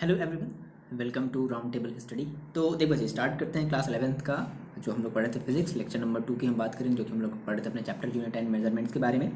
Hello everyone, welcome to round table study. तो देखो जी, start करते हैं क्लास 11th का जो हम लोग पढ़े थे फिजिक्स लेक्चर नंबर 2 की हम बात करेंगे, जो कि हम लोग पढ़े थे अपने चैप्टर यूनिट 10 मेजरमेंट्स के बारे में।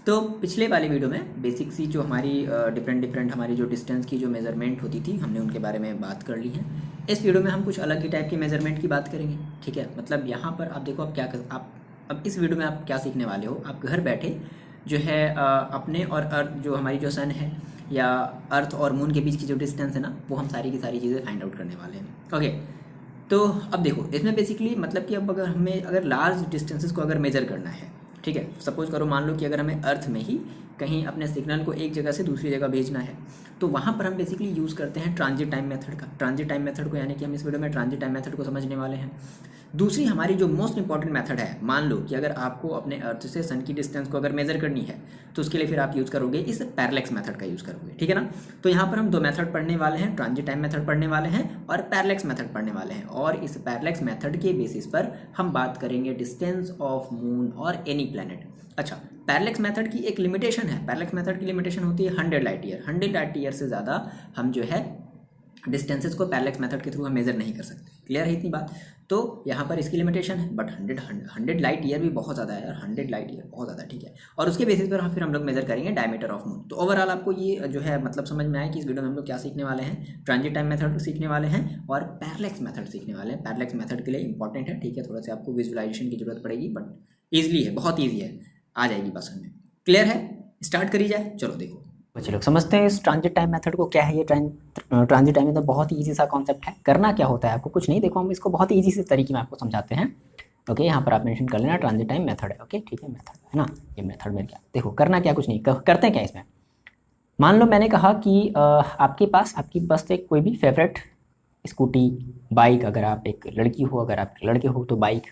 तो पिछले वाले वीडियो में बेसिक सी जो हमारी डिफरेंट हमारी जो डिस्टेंस की जो मेजरमेंट होती थी हमने उनके बारे में बात कर ली है। इस वीडियो में हम कुछ अलग ही टाइप की मेजरमेंट की बात करेंगे, ठीक है। मतलब यहाँ पर आप देखो, आप अब इस वीडियो में आप क्या सीखने वाले हो। आप घर बैठे जो है अपने और अर्थ जो हमारी जो सन है या अर्थ और मून के बीच की जो डिस्टेंस है ना, वो हम सारी की सारी चीज़ें फाइंड आउट करने वाले हैं। ओके, तो अब देखो इसमें बेसिकली मतलब कि अब अगर लार्ज डिस्टेंसेस को अगर मेजर करना है, ठीक है। सपोज करो, मान लो कि अगर हमें अर्थ में ही कहीं अपने सिग्नल को एक जगह से दूसरी जगह भेजना है, तो वहाँ पर हम बेसिकली यूज़ करते हैं ट्रांजिट टाइम मेथड का। ट्रांजिट टाइम मेथड को यानी कि हम इस वीडियो में ट्रांजिट टाइम मेथड को समझने वाले हैं। दूसरी हमारी जो मोस्ट इंपॉर्टेंट मेथड है, मान लो कि अगर आपको अपने अर्थ से सन की डिस्टेंस को अगर मेजर करनी है, तो उसके लिए फिर आप यूज़ करोगे इस पैरेलैक्स मेथड का यूज़ करोगे, ठीक है ना। तो यहाँ पर हम दो मेथड पढ़ने वाले हैं, ट्रांजिट टाइम मेथड पढ़ने वाले हैं और पैरेलैक्स मेथड पढ़ने वाले हैं। और इस पैरेलैक्स मेथड के बेसिस पर हम बात करेंगे डिस्टेंस ऑफ मून और एनी प्लैनेट। अच्छा, पैरेलैक्स मेथड की एक लिमिटेशन है। पैरेलैक्स मेथड की लिमिटेशन होती है 100 लाइट ईयर। 100 लाइट ईयर से ज़्यादा हम जो है डिस्टेंसेस को पैरेलैक्स मेथड के थ्रू हम मेजर नहीं कर सकते। क्लियर है इतनी बात। तो यहाँ पर इसकी लिमिटेशन है, बट 100 लाइट ईयर भी बहुत ज़्यादा है यार। 100 लाइट ईयर बहुत ज़्यादा, ठीक है। और उसके बेसिस पर फिर हम लोग मेजर करेंगे डायमीटर ऑफ मून। तो ओवरऑल आपको ये जो है मतलब समझ में आया कि इस वीडियो में हम लोग क्या सीखने वाले हैं। ट्रांजिट टाइम मेथड सीखने वाले हैं और पैरेलैक्स मेथड सीखने वाले हैं। पैरेलैक्स मेथड के लिए इंपॉर्टेंट है, ठीक है। थोड़ा सा आपको विजुअलाइजेशन की जरूरत पड़ेगी, बट ईजिली है, बहुत ईजी है, आ जाएगी बस में। क्लियर है, स्टार्ट करी जाए। चलो देखो बच्चे लोग, समझते हैं इस ट्रांजिट टाइम मेथड को क्या है। ये ट्रांजिट टाइम मेथड बहुत ही इजी सा कॉन्सेप्ट है। करना क्या होता है आपको, कुछ नहीं। देखो हम इसको बहुत ही इजी से तरीके में आपको समझाते हैं। ओके, यहाँ पर आप मेंशन कर लेना ट्रांजिट टाइम मेथड है। ओके, ठीक है, मेथड है ना, ये मेथड में क्या। देखो करना क्या, कुछ नहीं, करते हैं क्या इसमें। मान लो मैंने कहा कि आपकी बस एक कोई भी फेवरेट स्कूटी, बाइक, अगर आप एक लड़की हो, अगर आप लड़के हो तो बाइक,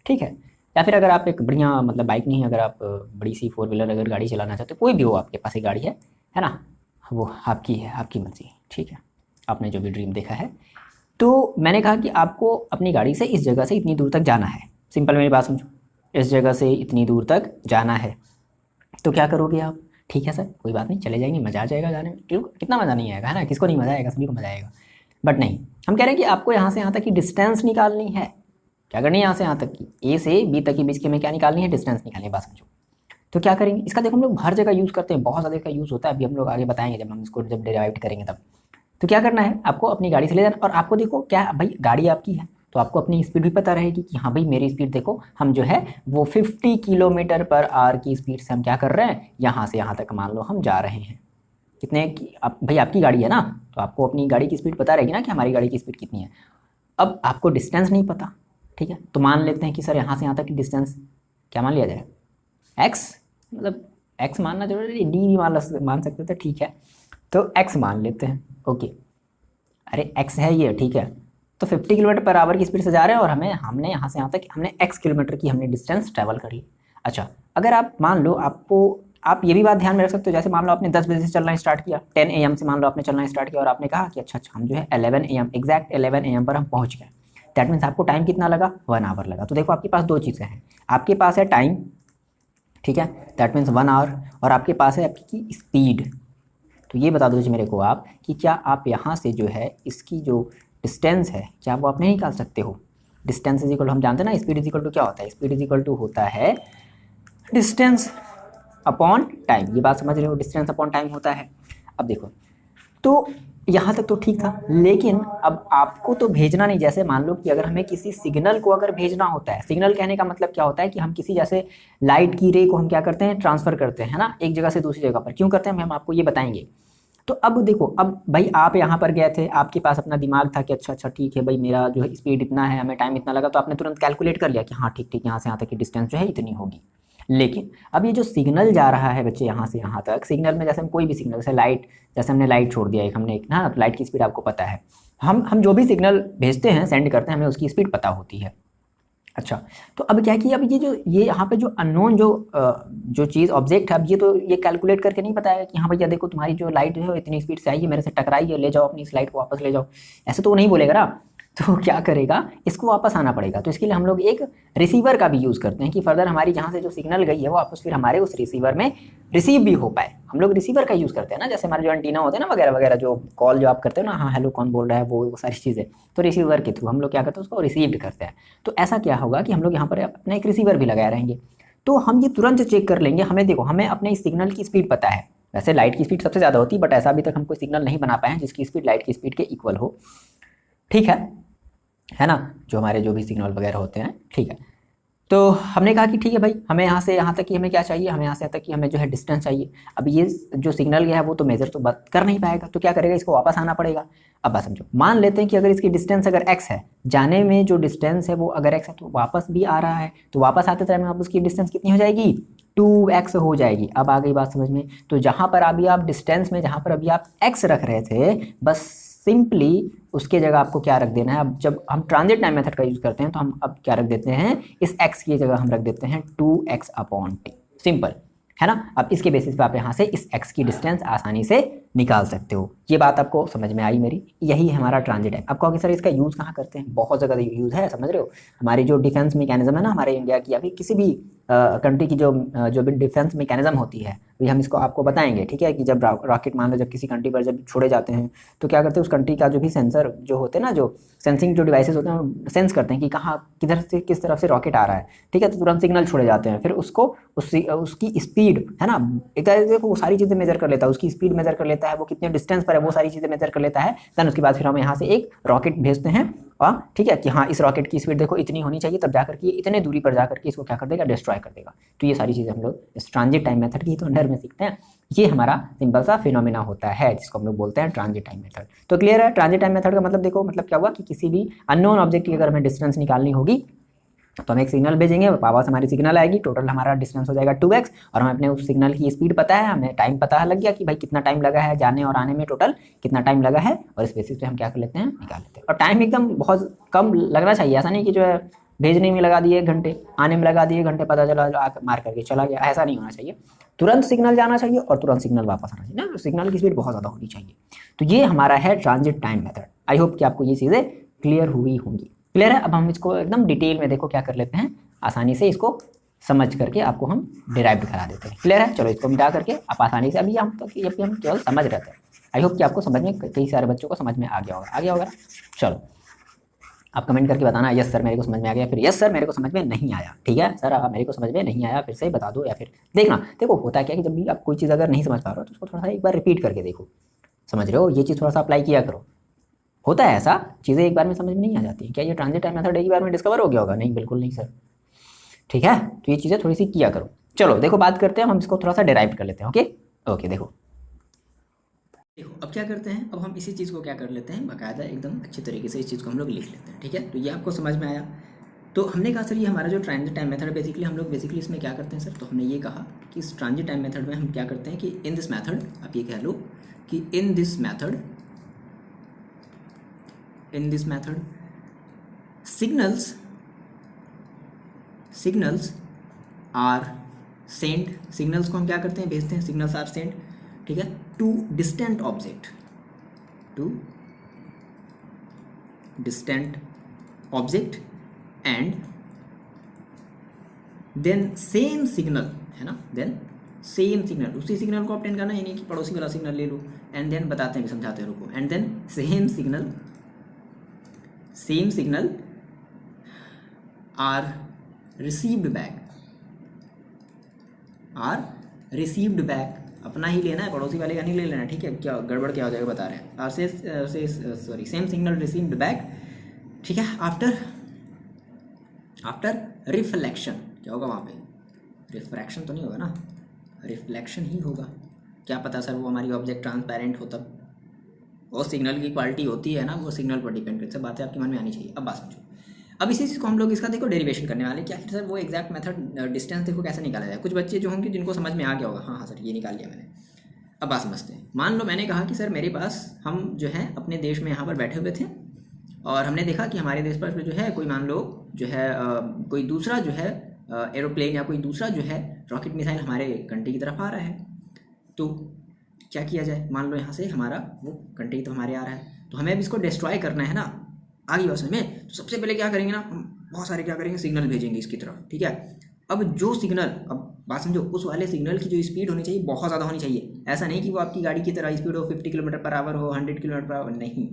ठीक है। या फिर अगर आप एक बढ़िया मतलब बाइक नहीं, अगर आप बड़ी सी 4 व्हीलर अगर गाड़ी चलाना चाहते हो, कोई भी हो आपके पास एक गाड़ी है ना, वो आपकी है, आपकी मर्जी, ठीक है। आपने जो भी ड्रीम देखा है। तो मैंने कहा कि आपको अपनी गाड़ी से इस जगह से इतनी दूर तक जाना है। सिंपल मेरी बात समझो, इस जगह से इतनी दूर तक जाना है, तो क्या करोगे आप। ठीक है सर, कोई बात नहीं, चले जाएंगे, मज़ा आ जाएगा जाने में। क्यों, कितना मज़ा नहीं आएगा, है ना। किसको नहीं मज़ा आएगा, सभी को मज़ा आएगा। बट नहीं, हम कह रहे हैं कि आपको यहाँ से यहाँ तक की डिस्टेंस निकालनी है। क्या करनी है, यहाँ से यहाँ तक की, ए से बी तक की बीच की हमें क्या निकालनी है, डिस्टेंस निकालनी है। बात समझो। तो क्या करेंगे, इसका देखो हम लोग हर जगह यूज़ करते हैं, बहुत ज़्यादा इसका यूज़ होता है। अभी हम लोग आगे बताएंगे जब हम इसको जब डेराइव करेंगे तब। तो क्या करना है, आपको अपनी गाड़ी से ले जाना। और आपको देखो क्या भाई, गाड़ी आपकी है तो आपको अपनी स्पीड भी पता रहेगी कि हाँ भाई मेरी स्पीड देखो, हम जो है वो 50 किलोमीटर पर आवर की स्पीड से हम क्या कर रहे हैं, यहाँ से यहाँ तक मान लो हम जा रहे हैं। कितने की भाई आपकी गाड़ी है ना, तो आपको अपनी गाड़ी की स्पीड पता रहेगी ना कि हमारी गाड़ी की स्पीड कितनी है। अब आपको डिस्टेंस नहीं पता, ठीक है। तो मान लेते हैं कि सर यहाँ से यहाँ तक की डिस्टेंस क्या मान लिया जाए, एक्स, मतलब एक्स मानना जरूरी, डी मान सकते थे, ठीक है। तो एक्स मान लेते हैं। ओके, अरे एक्स है ये, ठीक है। तो 50 किलोमीटर पर आवर की स्पीड से जा रहे हैं और हमने यहाँ से यहाँ तक हमने एक्स किलोमीटर की हमने डिस्टेंस ट्रैवल कर ली। अच्छा, अगर आप मान लो आप ये भी बात ध्यान में रख सकते हो, जैसे मान लो आपने 10 बजे से चलना स्टार्ट किया, 10 AM से मान लो आपने चलना स्टार्ट किया और आपने कहा कि अच्छा हम जो है 11 AM, एग्जैक्ट 11 AM पर हम पहुँच गए। दैट मीन्स आपको टाइम कितना लगा, 1 आवर लगा। तो देखो आपके पास दो चीज़ें हैं, आपके पास है टाइम, ठीक है, दैट मीन्स 1 आवर, और आपके पास है आपकी स्पीड। तो ये बता दो मेरे को आप कि क्या आप यहाँ से जो है इसकी जो डिस्टेंस है, क्या वो आप नहीं निकाल सकते हो। डिस्टेंस इज इक्वल, हम जानते हैं ना, स्पीड इज इक्वल टू क्या होता है, स्पीड इज इक्वल टू होता है डिस्टेंस अपॉन टाइम। ये बात समझ रहे हो, डिस्टेंस अपॉन टाइम होता है। अब देखो, तो यहाँ तक तो ठीक था, लेकिन अब आपको तो भेजना नहीं। जैसे मान लो कि अगर हमें किसी सिग्नल को अगर भेजना होता है, सिग्नल कहने का मतलब क्या होता है कि हम किसी जैसे लाइट की रे को हम क्या करते हैं, ट्रांसफ़र करते हैं, है ना, एक जगह से दूसरी जगह पर। क्यों करते हैं हम आपको ये बताएंगे। तो अब देखो, अब भाई आप यहाँ पर गए थे, आपके पास अपना दिमाग था कि अच्छा ठीक है भाई, मेरा जो है स्पीड इतना है, हमें टाइम इतना लगा, तो आपने तुरंत कैलकुलेट कर लिया कि हाँ ठीक यहाँ से यहाँ तक की डिस्टेंस जो है इतनी होगी। लेकिन अब ये जो सिग्नल जा रहा है बच्चे यहाँ से यहाँ तक, सिग्नल में जैसे हम कोई भी सिग्नल, जैसे लाइट, जैसे हमने लाइट छोड़ दिया एक, हमने एक ना, लाइट की स्पीड आपको पता है। हम जो भी सिग्नल भेजते हैं, सेंड करते हैं, हमें उसकी स्पीड पता होती है। अच्छा, तो अब क्या कि अब ये यहाँ पे जो अननोन जो चीज़ ऑब्जेक्ट है, अब ये कैलकुलेट करके नहीं बताएगा कि हाँ भैया देखो तुम्हारी जो लाइट है वो इतनी स्पीड से आई है, मेरे से टकराई है, ले जाओ अपनी इस लाइट को वापस ले जाओ। ऐसे तो वो नहीं बोलेगा ना। तो क्या करेगा, इसको वापस आना पड़ेगा। तो इसके लिए हम लोग एक रिसीवर का भी यूज़ करते हैं कि फर्दर हमारी जहाँ से जो सिग्नल गई है वो वापस फिर हमारे उस रिसीवर में रिसीव भी हो पाए। हम लोग रिसीवर का यूज़ करते हैं ना, जैसे हमारे जो एंटीना होते हैं ना वगैरह वगैरह, जो कॉल जो आप करते हो ना, हाँ हेलो कौन बोल रहा है, वो सारी चीज़ें, तो रिसीवर के थ्रू हम लोग क्या करते हैं, उसको रिसीव्ड करते हैं। तो ऐसा क्या होगा कि हम लोग यहाँ पर अपना एक रिसीवर भी लगाए रहेंगे, तो हम ये तुरंत चेक कर लेंगे। हमें देखो, हमें अपने सिग्नल की स्पीड पता है, वैसे लाइट की स्पीड सबसे ज़्यादा होती है, बट ऐसा अभी तक हम कोई सिग्नल नहीं बना पाए हैं जिसकी स्पीड लाइट की स्पीड के इक्वल हो, ठीक है ना, जो हमारे जो भी सिग्नल वगैरह होते हैं, ठीक है। तो हमने कहा कि ठीक है भाई, हमें यहाँ से यहाँ तक कि हमें क्या चाहिए, हमें यहाँ से यहाँ तक कि हमें जो है डिस्टेंस चाहिए। अब ये जो सिग्नल गया है वो तो मेजर तो कर नहीं पाएगा, तो क्या करेगा, इसको वापस आना पड़ेगा। अब बात समझो, मान लेते हैं कि अगर इसकी डिस्टेंस अगर x है, जाने में जो डिस्टेंस है वो अगर x है, तो वापस भी आ रहा है, तो वापस आते टाइम में आप उसकी डिस्टेंस कितनी हो जाएगी, 2x हो जाएगी। अब आ गई बात समझ में। तो जहाँ पर अभी आप डिस्टेंस में, जहाँ पर अभी आप x रख रहे थे, बस सिंपली उसके जगह आपको क्या रख देना है। अब जब हम ट्रांजिट टाइम मेथड का यूज करते हैं तो हम अब क्या रख देते हैं, इस x की जगह हम रख देते हैं 2x/t, सिंपल है ना। अब इसके बेसिस पे आप यहाँ से इस x की डिस्टेंस आसानी से निकाल सकते हो। ये बात आपको समझ में आई मेरी, यही है हमारा ट्रांजिट टाइम। आप कहोगे सर इसका यूज़ कहाँ करते हैं, बहुत जगह यूज़ है, समझ रहे हो। हमारी जो डिफेंस मैकेनिज्म है ना, हमारे इंडिया की या फिर किसी भी कंट्री की जो भी डिफेंस मैकेनिज्म होती है, अभी हम इसको आपको बताएंगे, ठीक है। कि जब रॉकेट मान लो जब किसी कंट्री पर जब छोड़े जाते हैं, तो क्या करते हैं, उस कंट्री का जो भी सेंसर जो होते हैं ना, जो सेंसिंग जो डिवाइसेस होते हैं, वो सेंस करते हैं कि कहाँ किधर से किस तरफ से रॉकेट आ रहा है, ठीक है। तो तुरंत सिग्नल छोड़े जाते हैं, फिर उसको उसकी स्पीड है ना, एक देखो वो सारी चीज़ें मेजर कर लेता है, उसकी स्पीड मेजर कर लेता है, वो कितने डिस्टेंस पर है, वो सारी चीज़ें मेजर कर लेता है। देन उसके बाद फिर हम यहाँ से एक रॉकेट भेजते हैं, और ठीक है कि हाँ इस रॉकेट की स्पीड देखो इतनी होनी चाहिए, तब जाकर के इतने दूरी पर जाकर के इसको क्या कर देगा, डिस्ट्रॉय कर देगा। तो ये सारी चीज़ें हम लोग इस ट्रांजिट टाइम मेथड की तो अंडर में सीखते हैं। ये हमारा सिंपल सा फिनोमिना होता है जिसको हम लोग बोलते हैं ट्रांजिट टाइम मेथड। तो क्लियर है, ट्रांजिट टाइम मेथड का मतलब देखो, मतलब क्या हुआ कि किसी भी अननोन ऑब्जेक्ट की अगर हमें डिस्टेंस निकालनी होगी, तो हम एक सिग्नल भेजेंगे, वापस हमारी सिग्नल आएगी, टोटल हमारा डिस्टेंस हो जाएगा 2x, और हमें अपने उस सिग्नल की स्पीड पता है, हमें टाइम पता लग गया कि भाई कितना टाइम लगा है जाने और आने में, टोटल कितना टाइम लगा है, और इस बेसिस पे हम क्या कर लेते हैं, निकाल लेते हैं। और टाइम एकदम बहुत कम लगना चाहिए, ऐसा नहीं कि जो है भेजने में लगा दिए 1 घंटे, आने में लगा दिए 1 घंटे, पता चला मार करके चला गया, ऐसा नहीं होना चाहिए। तुरंत सिग्नल जाना चाहिए और तुरंत सिग्नल वापस आना चाहिए ना, सिग्नल की स्पीड बहुत ज़्यादा होनी चाहिए। तो ये हमारा है transit time method. I hope कि आपको ये चीज़ें क्लियर हुई होंगी। क्लियर है। अब हम इसको एकदम डिटेल में देखो क्या कर लेते हैं, आसानी से इसको समझ करके आपको हम डिराइव करा देते हैं। क्लियर है, चलो इसको मिटा करके आप आसानी से, अभी हम तो हम केवल समझ रहे थे। आई होप कि आपको समझ में, कई सारे बच्चों को समझ में आ गया होगा, चलो आप कमेंट करके बताना यस सर मेरे को समझ में आ गया, फिर यस सर मेरे को समझ में नहीं आया, ठीक है सर मेरे को समझ में नहीं आया, फिर से बता दो, या फिर देखना। देखो होता क्या है कि जब भी आप कोई चीज़ अगर नहीं समझ पा रहे हो तो उसको थोड़ा सा एक बार रिपीट करके देखो, समझ रहे हो, ये चीज़ थोड़ा सा अप्लाई किया करो। होता है ऐसा, चीज़ें एक बार में समझ में नहीं आ जाती हैं। क्या ये ट्रांजिट टाइम मेथड एक ही बार में डिस्कवर हो गया होगा, नहीं बिल्कुल नहीं सर, ठीक है। तो ये चीज़ें थोड़ी सी किया करो। चलो देखो बात करते हैं, हम इसको थोड़ा सा डिराइव कर लेते हैं। ओके ओके, देखो अब क्या करते हैं, अब हम इसी चीज़ को क्या कर लेते हैं, बाकायदा एकदम अच्छे तरीके से इस चीज़ को हम लोग लिख लेते हैं, ठीक है। तो ये आपको समझ में आया। तो हमने कहा सर ये हमारा जो ट्रांजिट टाइम मेथड है, बेसिकली हम लोग बेसिकली इसमें क्या करते हैं सर, तो हमने ये कहा कि इस ट्रांजिट टाइम मेथड में हम क्या करते हैं कि इन दिस मेथड, आप ये कह लो कि in this method signals are send, signals को हम क्या करते हैं, भेजते हैं, सिग्नल्स आर सेंड, ठीक है, to distant object and then same signal, है ना, देन सेम सिग्नल, उसी सिग्नल को ऑब्टेन करना, यानी कि पड़ोसी वाला सिग्नल ले लो, एंड देन बताते हैं, समझाते हैं, रुको, and then same signal are received back, अपना ही लेना है, पड़ोसी वाले का नहीं ले लेना, ठीक है। क्या गड़बड़ क्या हो जाएगा बता रहे हैं, सेम सिग्नल रिसीव्ड बैक, ठीक है, आफ्टर रिफ्लेक्शन, क्या होगा वहाँ पे, रिफ्रैक्शन तो नहीं होगा ना, रिफ्लेक्शन ही होगा, क्या पता सर वो हमारी ऑब्जेक्ट ट्रांसपेरेंट हो, तब वो सिग्नल की क्वालिटी होती है ना, वो सिग्नल पर डिपेंड करती है, बातें आपके मन में आनी चाहिए। अब बात समझो, अब इसी चीज़ को हम लोग इसका देखो डेरिवेशन करने वाले, क्या सर वो एग्जैक्ट मेथड डिस्टेंस देखो कैसे निकाला जाए। कुछ बच्चे जो होंगे जिनको समझ में आ गया होगा, हाँ सर ये निकाल लिया मैंने। अब बात समझते हैं, मान लो मैंने कहा कि सर मेरे पास, हम जो है अपने देश में यहाँ पर बैठे हुए थे, और हमने देखा कि हमारे देश पर जो है कोई, मान लो जो है कोई दूसरा जो है एरोप्लेन या कोई दूसरा जो है रॉकेट मिसाइल हमारे कंट्री की तरफ आ रहा है। तो क्या किया जाए, मान लो यहाँ से हमारा वो कंट्री तो हमारे आ रहा है, तो हमें अब इसको डिस्ट्रॉय करना है ना, आगे बात समझ में। तो सबसे पहले क्या करेंगे ना, हम बहुत सारे क्या करेंगे, सिग्नल भेजेंगे इसकी तरफ, ठीक है। अब जो सिग्नल, अब बात समझो, उस वाले सिग्नल की जो स्पीड होनी चाहिए बहुत ज़्यादा होनी चाहिए। ऐसा नहीं कि वो आपकी गाड़ी की तरह स्पीड हो 50 किलोमीटर पर आवर हो, 100 किलोमीटर पर आवर, नहीं,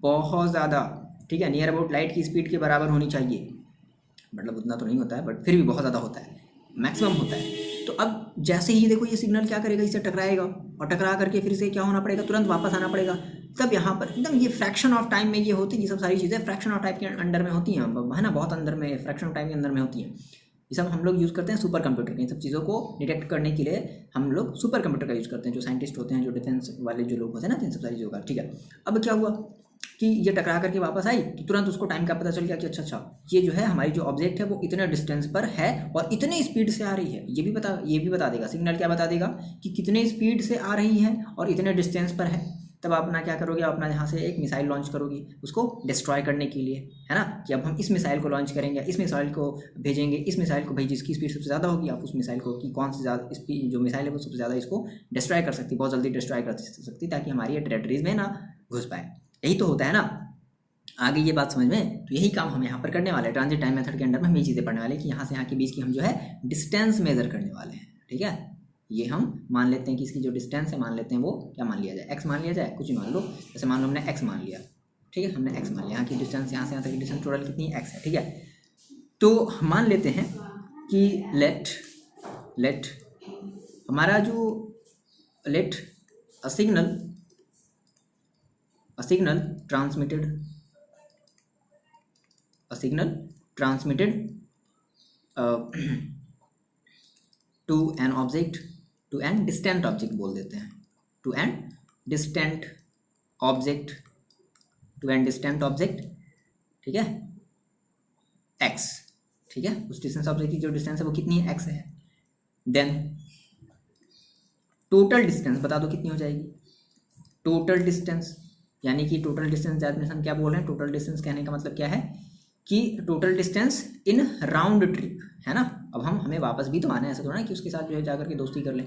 बहुत ज़्यादा, ठीक है, नियर अबाउट लाइट की स्पीड के बराबर होनी चाहिए। मतलब उतना तो नहीं होता है बट फिर भी बहुत ज़्यादा होता है, मैक्सिमम होता है। तो अब जैसे ही देखो ये सिग्नल क्या करेगा, इससे टकराएगा और टकरा करके फिर से क्या होना पड़ेगा, तुरंत वापस आना पड़ेगा। तब यहाँ पर एकदम ये फ्रैक्शन ऑफ टाइम में ये होती है, ये सब सारी चीज़ें फ्रैक्शन ऑफ टाइम के अंडर में होती हैं, है ना, बहुत अंदर में, फ्रैक्शन ऑफ टाइम के अंदर में होती हैं। ये सब हम लोग यूज़ करते हैं सुपर कंप्यूटर के, इन सब चीज़ों को डिटेक्ट करने के लिए हम लोग सुपर कंप्यूटर का यूज़ करते हैं, जो साइंटिस्ट होते हैं, जो डिफेंस वाले जो लोग होते हैं ना, इन सब सारी चीज़ों का, ठीक है। अब क्या हुआ कि ये टकरा करके वापस आई तो तुरंत उसको टाइम का पता चल गया कि अच्छा ये जो है हमारी जो ऑब्जेक्ट है वो इतने डिस्टेंस पर है और इतने स्पीड से आ रही है। ये भी बता देगा, सिग्नल क्या बता देगा कि कितने स्पीड से आ रही है और इतने डिस्टेंस पर है। तब आप अपना क्या करोगे, आप अपना यहाँ से एक मिसाइल लॉन्च करोगे उसको डिस्ट्रॉय करने के लिए, है ना, कि अब हम इस मिसाइल को लॉन्च करेंगे, इस मिसाइल को भेजेंगे, इस मिसाइल को भाई जिसकी स्पीड सबसे ज़्यादा होगी, आप उस मिसाइल को कि कौन सी ज़्यादा स्पीड जो मिसाइल है वो सबसे ज़्यादा इसको डिस्ट्रॉय कर सकती, बहुत जल्दी डिस्ट्रॉय कर सकती, ताकि हमारी ये टेरिटरीज में ना घुस पाए। यही तो होता है ना, आगे ये बात समझ में। तो यही काम हम यहाँ पर करने वाले हैं, ट्रांजिट टाइम मेथड के अंडर में हम ये चीज़ें पढ़ने वाले हैं कि यहाँ से यहाँ के बीच की हम जो है डिस्टेंस मेजर करने वाले हैं, ठीक है। ये हम मान लेते हैं कि इसकी जो डिस्टेंस है, मान लेते हैं वो क्या मान लिया जाए, एक्स मान लिया जाए, कुछ भी मान लो, जैसे मान लो हमने एक्स मान लिया, ठीक है, हमने एक्स मान लिया, यहाँ की डिस्टेंस, यहाँ से यहाँ तक की डिस्टेंस टोटल कितनी एक्स है, ठीक है। तो मान लेते हैं कि लेट हमारा जो let a signal transmitted to an object, to an distant object बोल देते हैं, to an distant object, ठीक है, x, ठीक है, उस डिस्टेंस ऑब्जेक्ट की जो डिस्टेंस है वो कितनी है, x है। देन टोटल डिस्टेंस बता दो कितनी हो जाएगी, टोटल डिस्टेंस, यानी कि टोटल डिस्टेंस डेफिनेशन क्या बोल रहे हैं, टोटल डिस्टेंस कहने का मतलब क्या है कि total distance in round trip, है ना। अब हमें वापस भी तो आना है, ऐसा थोड़ा ना कि उसके साथ जो है जाकर के दोस्ती कर लें,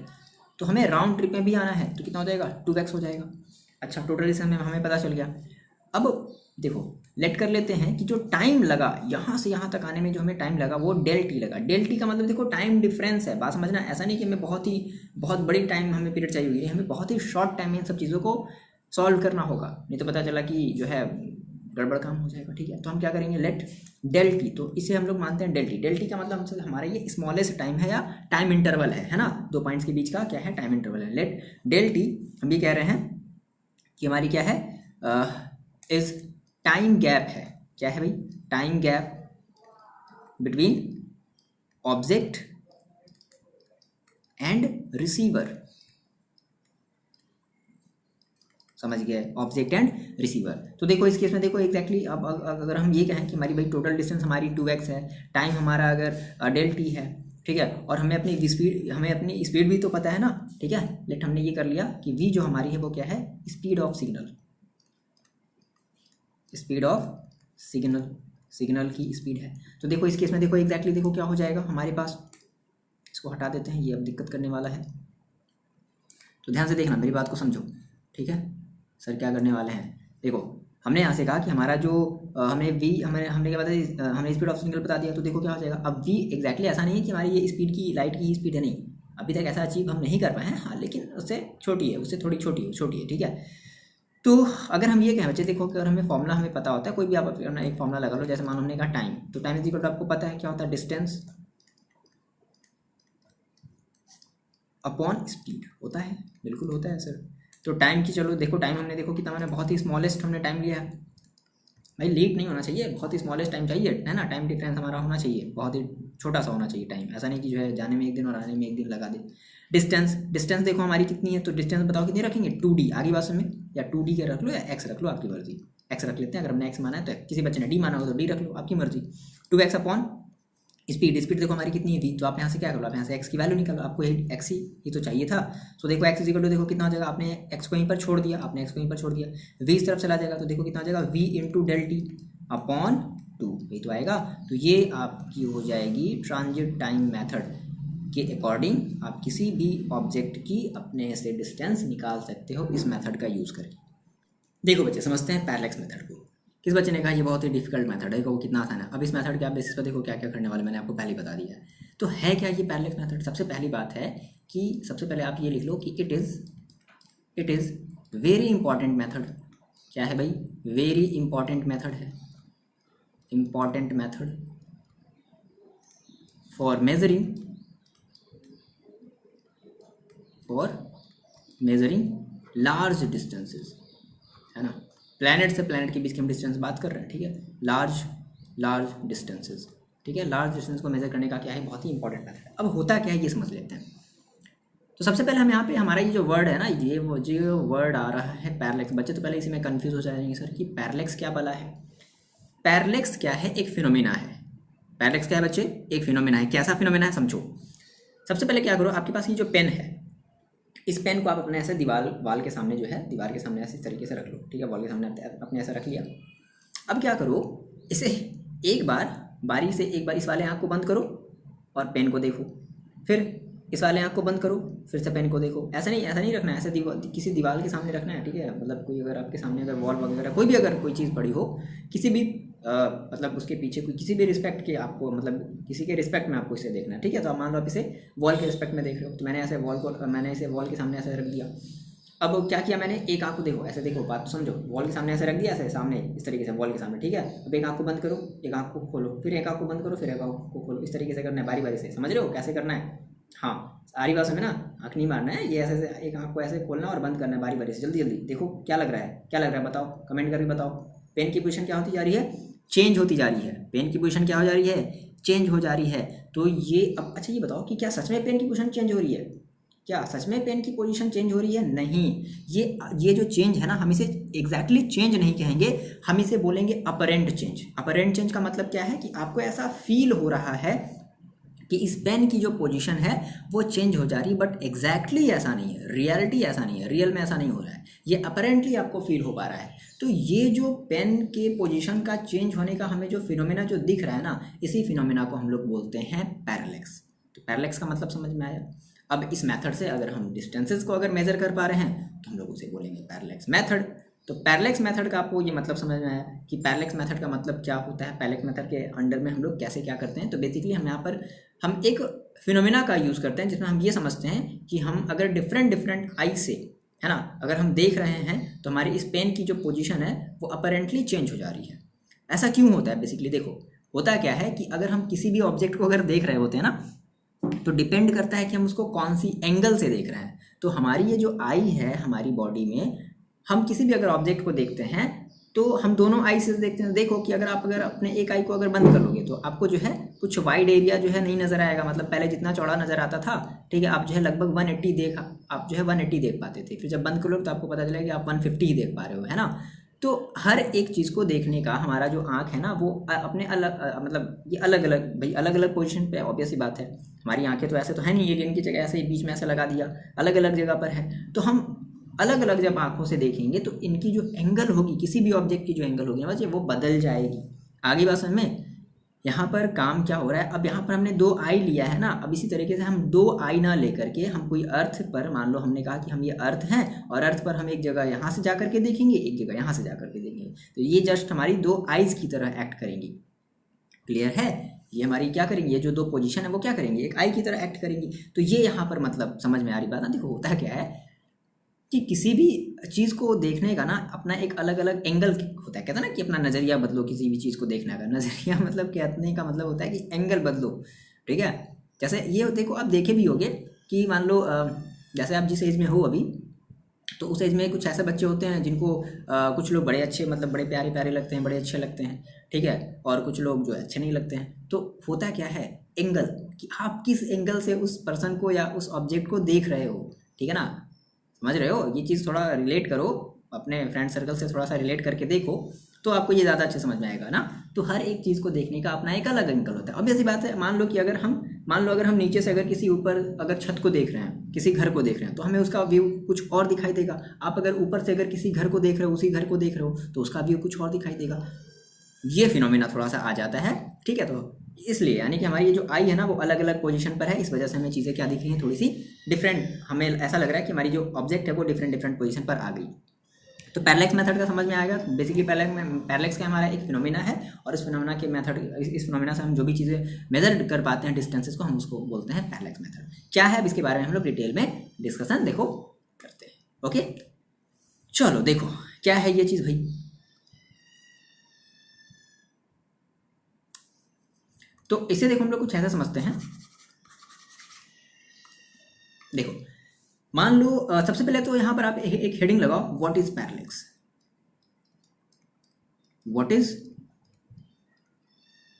तो हमें राउंड ट्रिप में भी आना है, तो कितना हो जाएगा, 2x हो जाएगा। अच्छा, टोटल डिस्टेंस में हमें पता चल गया। अब देखो लेट कर लेते हैं कि जो टाइम लगा यहाँ से यहाँ तक आने में, जो हमें टाइम लगा वो डेल टी लगा। डेल टी का मतलब देखो टाइम डिफरेंस है, बात समझना, ऐसा नहीं कि हमें बहुत बड़ी टाइम हमें पीरियड चाहिए होगी, हमें बहुत ही शॉर्ट टाइम में इन सब चीज़ों को सॉल्व करना होगा, नहीं तो पता चला कि जो है गड़बड़ काम हो जाएगा, ठीक है। तो हम क्या करेंगे, लेट डेल टी, तो इसे हम लोग मानते हैं डेल टी। डेल टी का मतलब हमसे हमारा ये स्मॉलेस्ट टाइम है या टाइम इंटरवल है ना, दो पॉइंट्स के बीच का क्या है, टाइम इंटरवल है। लेट डेल टी हम ये कह रहे हैं कि हमारी क्या है, इज टाइम गैप है, क्या है भाई, time gap between object and receiver, समझ गए, ऑब्जेक्ट एंड रिसीवर। तो देखो इस केस में देखो एग्जैक्टली, अब अगर हम ये कहें कि हमारी भाई टोटल डिस्टेंस हमारी 2x है, टाइम हमारा अगर डेल टी है, ठीक है, और हमें अपनी स्पीड भी तो पता है ना, ठीक है। लेट हमने ये कर लिया कि v जो हमारी है वो क्या है, स्पीड ऑफ सिग्नल की स्पीड है। तो देखो इस केस में देखो एग्जैक्टली देखो क्या हो जाएगा हमारे पास, इसको हटा देते हैं, ये अब दिक्कत करने वाला है, तो ध्यान से देखना, मेरी बात को समझो, ठीक है। सर क्या करने वाले हैं, देखो हमने यहाँ से कहा कि हमारा जो हमने क्या बता, हमने स्पीड ऑफ सिग्नल बता दिया, तो देखो क्या हो जाएगा। अब v एग्जैक्टली ऐसा नहीं है कि हमारी ये स्पीड की लाइट की स्पीड है, नहीं, अभी तक ऐसा अचीव हम नहीं कर पाए हैं, हाँ, लेकिन उससे छोटी है, उससे थोड़ी छोटी है, ठीक है। तो अगर हम ये कहें बच्चे, देखो अगर हमें फॉर्मूला हमें पता होता है, कोई भी आप अपना एक फॉर्मूला लगा लो, जैसे मान हमने कहा टाइम, तो टाइम इज इक्वल टू आपको पता है क्या होता है, डिस्टेंस अपॉन स्पीड होता है, बिल्कुल होता है सर। तो टाइम की, चलो देखो टाइम हमने देखो कितना, मैंने बहुत ही स्मॉलेस्ट हमने टाइम लिया है भाई, लेट नहीं होना चाहिए, बहुत ही स्मॉलेस्ट टाइम चाहिए, है ना, टाइम डिफरेंस हमारा होना चाहिए, बहुत ही छोटा सा होना चाहिए टाइम, ऐसा नहीं कि जो है जाने में 1 दिन और आने में 1 दिन लगा दे। डिस्टेंस देखो हमारी कितनी है, तो डिस्टेंस बताओ कितनी रखेंगे, 2d, आगे बात में, या 2d के रख लो या x रख लो, आपकी मर्जी, x रख लेते हैं, अगर हमने x माना है तो किसी बच्चे ने d माना हो तो d रख लो, आपकी मर्जी। 2x अपॉन स्पीड देखो हमारी कितनी थी, तो आप यहाँ से क्या करो, आप यहाँ से x की वैल्यू निकालो, आपको x ही तो चाहिए था। तो देखो x इक्वल टू देखो कितना हो जाएगा, आपने x को यहीं पर छोड़ दिया, v इस तरफ चला जाएगा, तो देखो कितना हो जाएगा, v into del T upon 2, यही तो आएगा। तो ये आपकी हो जाएगी ट्रांजिट टाइम मेथड के अकॉर्डिंग, आप किसी भी ऑब्जेक्ट की अपने से डिस्टेंस निकाल सकते हो इस मेथड का यूज़ करके। देखो बच्चे समझते हैं पैरेलैक्स मेथड को। किस बच्चे ने कहा ये बहुत ही डिफिकल्ट मेथड है, वो कितना आसान है। अब इस मेथड के आप बेसिस पर देखो क्या क्या करने वाले, मैंने आपको पहले बता दिया है। तो है क्या ये पैरेलल मेथड? सबसे पहली बात है कि सबसे पहले आप ये लिख लो कि it is very important method. क्या है भाई? वेरी इंपॉर्टेंट मेथड है, important method for measuring large distances, है ना। प्लैनेट से प्लैनेट के बीच की हम डिस्टेंस बात कर रहे हैं, ठीक है। लार्ज डिस्टेंसेस, ठीक है। लार्ज डिस्टेंस को मेजर करने का क्या है, बहुत ही इंपॉर्टेंट मेथड है। अब होता क्या है ये समझ लेते हैं। तो सबसे पहले हम यहाँ पे हमारा ये जो वर्ड है ना, ये वो जो वर्ड आ रहा है पैरेलैक्स, बच्चे तो पहले इसी में कंफ्यूज हो जाएंगे सर कि पैरेलैक्स क्या भला है। पैरेलैक्स क्या है? एक फिनोमिना है। पैरेलैक्स क्या है बच्चे? एक फिनोमिना है। कैसा फिनोमिना है समझो। सबसे पहले क्या करो, आपके पास ये जो पेन है, इस पेन को आप अपने ऐसे वाल के सामने जो है, दीवार के सामने ऐसे तरीके से रख लो, ठीक है। वॉल के सामने अपने ऐसा रख लिया। अब क्या करो, इसे एक बार इस वाले आँख को बंद करो और पेन को देखो, फिर इस वाले आँख को बंद करो, फिर से पेन को देखो। ऐसा नहीं रखना है, ऐसे किसी दीवार के सामने रखना है, ठीक है। मतलब कोई अगर आपके सामने अगर वॉल वगैरह कोई भी अगर कोई चीज़ पड़ी हो, किसी भी मतलब उसके पीछे कोई किसी भी रिस्पेक्ट के आपको, मतलब किसी के रिस्पेक्ट में आपको इसे देखना है, ठीक है। तो आप मान लो आप इसे वॉल के रिस्पेक्ट में देख रहे हो, तो मैंने इसे वॉल के सामने ऐसे रख दिया। अब क्या किया मैंने, एक आँख को देखो, ऐसे देखो, बात तो समझो, वॉल के सामने ऐसे रख दिया, ऐसे सामने इस तरीके से वॉल के सामने, ठीक है। अब एक आँख को बंद करो, एक आँख को खोलो, फिर एक आँख को बंद करो, फिर एक आँख को खोलो, इस तरीके से करना है बारी बारी से। समझ रहे हो कैसे करना है? हाँ, सारी बात समझ ना, आँख नहीं मारना है, ये ऐसे एक आँख को ऐसे खोलना और बंद करना है बारी बारी से, जल्दी जल्दी। देखो क्या लग रहा है बताओ, कमेंट करके बताओ। पेन की पोजीशन क्या होती जा रही है? चेंज होती जा रही है। पेन की पोजीशन क्या हो जा रही है? चेंज हो जा रही है। तो ये अब अच्छा ये बताओ कि क्या सच में पेन की पोजीशन चेंज हो रही है? क्या सच में पेन की पोजीशन चेंज हो रही है? नहीं। ये जो चेंज है ना, हम इसे एग्जैक्टली चेंज नहीं कहेंगे, हम इसे बोलेंगे अपरेंट चेंज। अपरेंट चेंज का मतलब क्या है कि आपको ऐसा फील हो रहा है कि इस पेन की जो पोजीशन है वो चेंज हो जा रही है, बट एग्जैक्टली ऐसा नहीं है, रियलिटी ऐसा नहीं है, रियल में ऐसा नहीं हो रहा है, ये अपरेंटली आपको फील हो पा रहा है। तो ये जो पेन के पोजीशन का चेंज होने का हमें जो फिनोमेना जो दिख रहा है ना, इसी फिनोमेना को हम लोग बोलते हैं पैरेलैक्स। तो पैरेलैक्स का मतलब समझ में आया। अब इस मेथड से अगर हम डिस्टेंसेस को अगर मेजर कर पा रहे हैं तो हम लोग उसे बोलेंगे पैरेलैक्स मेथड। तो पैरेलैक्स मेथड का आपको ये मतलब समझ में आया कि पैरेलैक्स मेथड का मतलब क्या होता है, पैरेलैक्स मेथड के अंडर में हम लोग कैसे क्या करते हैं। तो बेसिकली हम यहाँ पर हम एक फिनोमेना का यूज़ करते हैं जिसमें हम ये समझते हैं कि हम अगर डिफरेंट आई से, है ना, अगर हम देख रहे हैं तो हमारी इस पेन की जो पोजीशन है वो अपरेंटली चेंज हो जा रही है। ऐसा क्यों होता है? बेसिकली देखो, होता क्या है कि अगर हम किसी भी ऑब्जेक्ट को अगर देख रहे होते हैं ना, तो डिपेंड करता है कि हम उसको कौन सी एंगल से देख रहे हैं। तो हमारी ये जो आई है हमारी बॉडी में, हम किसी भी अगर ऑब्जेक्ट को देखते हैं तो हम दोनों आई से देखते हैं। देखो कि अगर आप अगर अपने एक आई को अगर बंद कर लोगे तो आपको जो है कुछ वाइड एरिया जो है नहीं नज़र आएगा, मतलब पहले जितना चौड़ा नज़र आता था, ठीक है, आप जो है लगभग 180 देख पाते थे। फिर जब बंद कर लो तो आपको पता चलेगा कि आप 150 ही देख पा रहे हो, है ना। तो हर एक चीज़ को देखने का हमारा जो आँख है ना वो अपने अलग मतलब ये अलग अलग पोजीशन पे, ऑब्वियस सी बात है। हमारी आंखें तो ऐसे तो है नहीं, एक इनकी जगह ऐसे ही बीच में ऐसे लगा दिया, अलग अलग जगह पर है। तो हम अलग अलग जब आंखों से देखेंगे तो इनकी जो एंगल होगी, किसी भी ऑब्जेक्ट की जो एंगल होगी ना बच्चे, वो बदल जाएगी। आगे बात समझ में? यहाँ पर काम क्या हो रहा है, अब यहाँ पर हमने 2 आई लिया है ना, अब इसी तरीके से हम 2 आई ना लेकर के हम कोई अर्थ पर, मान लो हमने कहा कि हम ये अर्थ हैं और अर्थ पर हम एक जगह यहाँ से जा करके देखेंगे, एक जगह यहाँ से जा करके देखेंगे, तो ये जस्ट हमारी 2 आइज की तरह एक्ट करेंगी। क्लियर है? ये हमारी क्या करेंगी, ये जो 2 पोजीशन है वो क्या करेंगी, एक आई की तरह एक्ट करेंगी। तो ये यहाँ पर मतलब समझ में आ रही बात ना। देखो होता क्या है कि किसी भी चीज़ को देखने का ना अपना एक अलग अलग एंगल होता है। कहते हैं ना कि अपना नज़रिया बदलो किसी भी चीज़ को देखने का। नज़रिया मतलब कहने का मतलब होता है कि एंगल बदलो, ठीक है। जैसे ये देखो, आप देखे भी होंगे कि मान लो जैसे आप जिस एज में हो अभी, तो उस एज में कुछ ऐसे बच्चे होते हैं जिनको कुछ लोग बड़े अच्छे, मतलब बड़े प्यारे प्यारे लगते हैं, बड़े अच्छे लगते हैं, ठीक है, और कुछ लोग जो अच्छे नहीं लगते हैं। तो होता क्या है, एंगल, कि आप किस एंगल से उस पर्सन को या उस ऑब्जेक्ट को देख रहे हो, ठीक है ना। समझ रहे हो? ये चीज़ थोड़ा रिलेट करो, अपने फ्रेंड सर्कल से थोड़ा सा रिलेट करके देखो तो आपको ये ज़्यादा अच्छे समझ में आएगा ना। तो हर एक चीज़ को देखने का अपना एक अलग एंगल होता है। अब ऐसी बात है, मान लो अगर हम नीचे से अगर किसी ऊपर अगर छत को देख रहे हैं, किसी घर को देख रहे हैं, तो हमें उसका व्यू कुछ और दिखाई देगा। आप अगर ऊपर से अगर किसी घर को देख रहे हो, उसी घर को देख रहे हो, तो उसका व्यू कुछ और दिखाई देगा। ये फिनोमेना थोड़ा सा आ जाता है, ठीक है। तो इसलिए यानी कि हमारी ये जो आई है ना वो अलग अलग पोजीशन पर है, इस वजह से हमें चीज़ें क्या दिख रही हैं, थोड़ी सी डिफरेंट। हमें ऐसा लग रहा है कि हमारी जो ऑब्जेक्ट है वो डिफरेंट पोजीशन पर आ गई। तो पैरेलैक्स मेथड का समझ में आएगा। बेसिकली पैरेलैक्स का हमारा एक फिनोमिना है और इस फिनोमिना के मेथड इस फिनोमिना से हम जो भी चीज़ें मेजर कर पाते हैं डिस्टेंसेस को, हम उसको बोलते हैं पैरेलैक्स मेथड। क्या है अब इसके बारे में हम लोग डिटेल में डिस्कशन देखो करते हैं। ओके चलो देखो क्या है ये चीज़ भाई। तो इसे देखो हम लोग कुछ ऐसा समझते हैं। देखो मान लो सबसे पहले तो यहाँ पर आप एक हेडिंग लगाओ, what is parallax. What is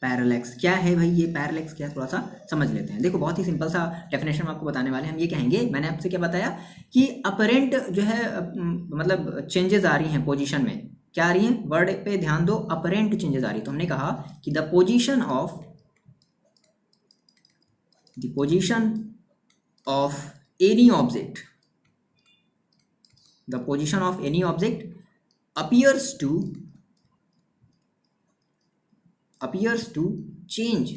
parallax, क्या है भाई ये पैरेलैक्स, क्या थोड़ा सा समझ लेते हैं। देखो बहुत ही सिंपल सा डेफिनेशन आपको बताने वाले हैं। हम ये कहेंगे, मैंने आपसे क्या बताया कि अपरेंट जो है मतलब चेंजेस आ रही हैं पोजीशन में, क्या आ रही हैं, वर्ड पे ध्यान दो, अपरेंट चेंजेस आ रही है। तो हमने कहा कि the position of any object, the position of any object appears to change,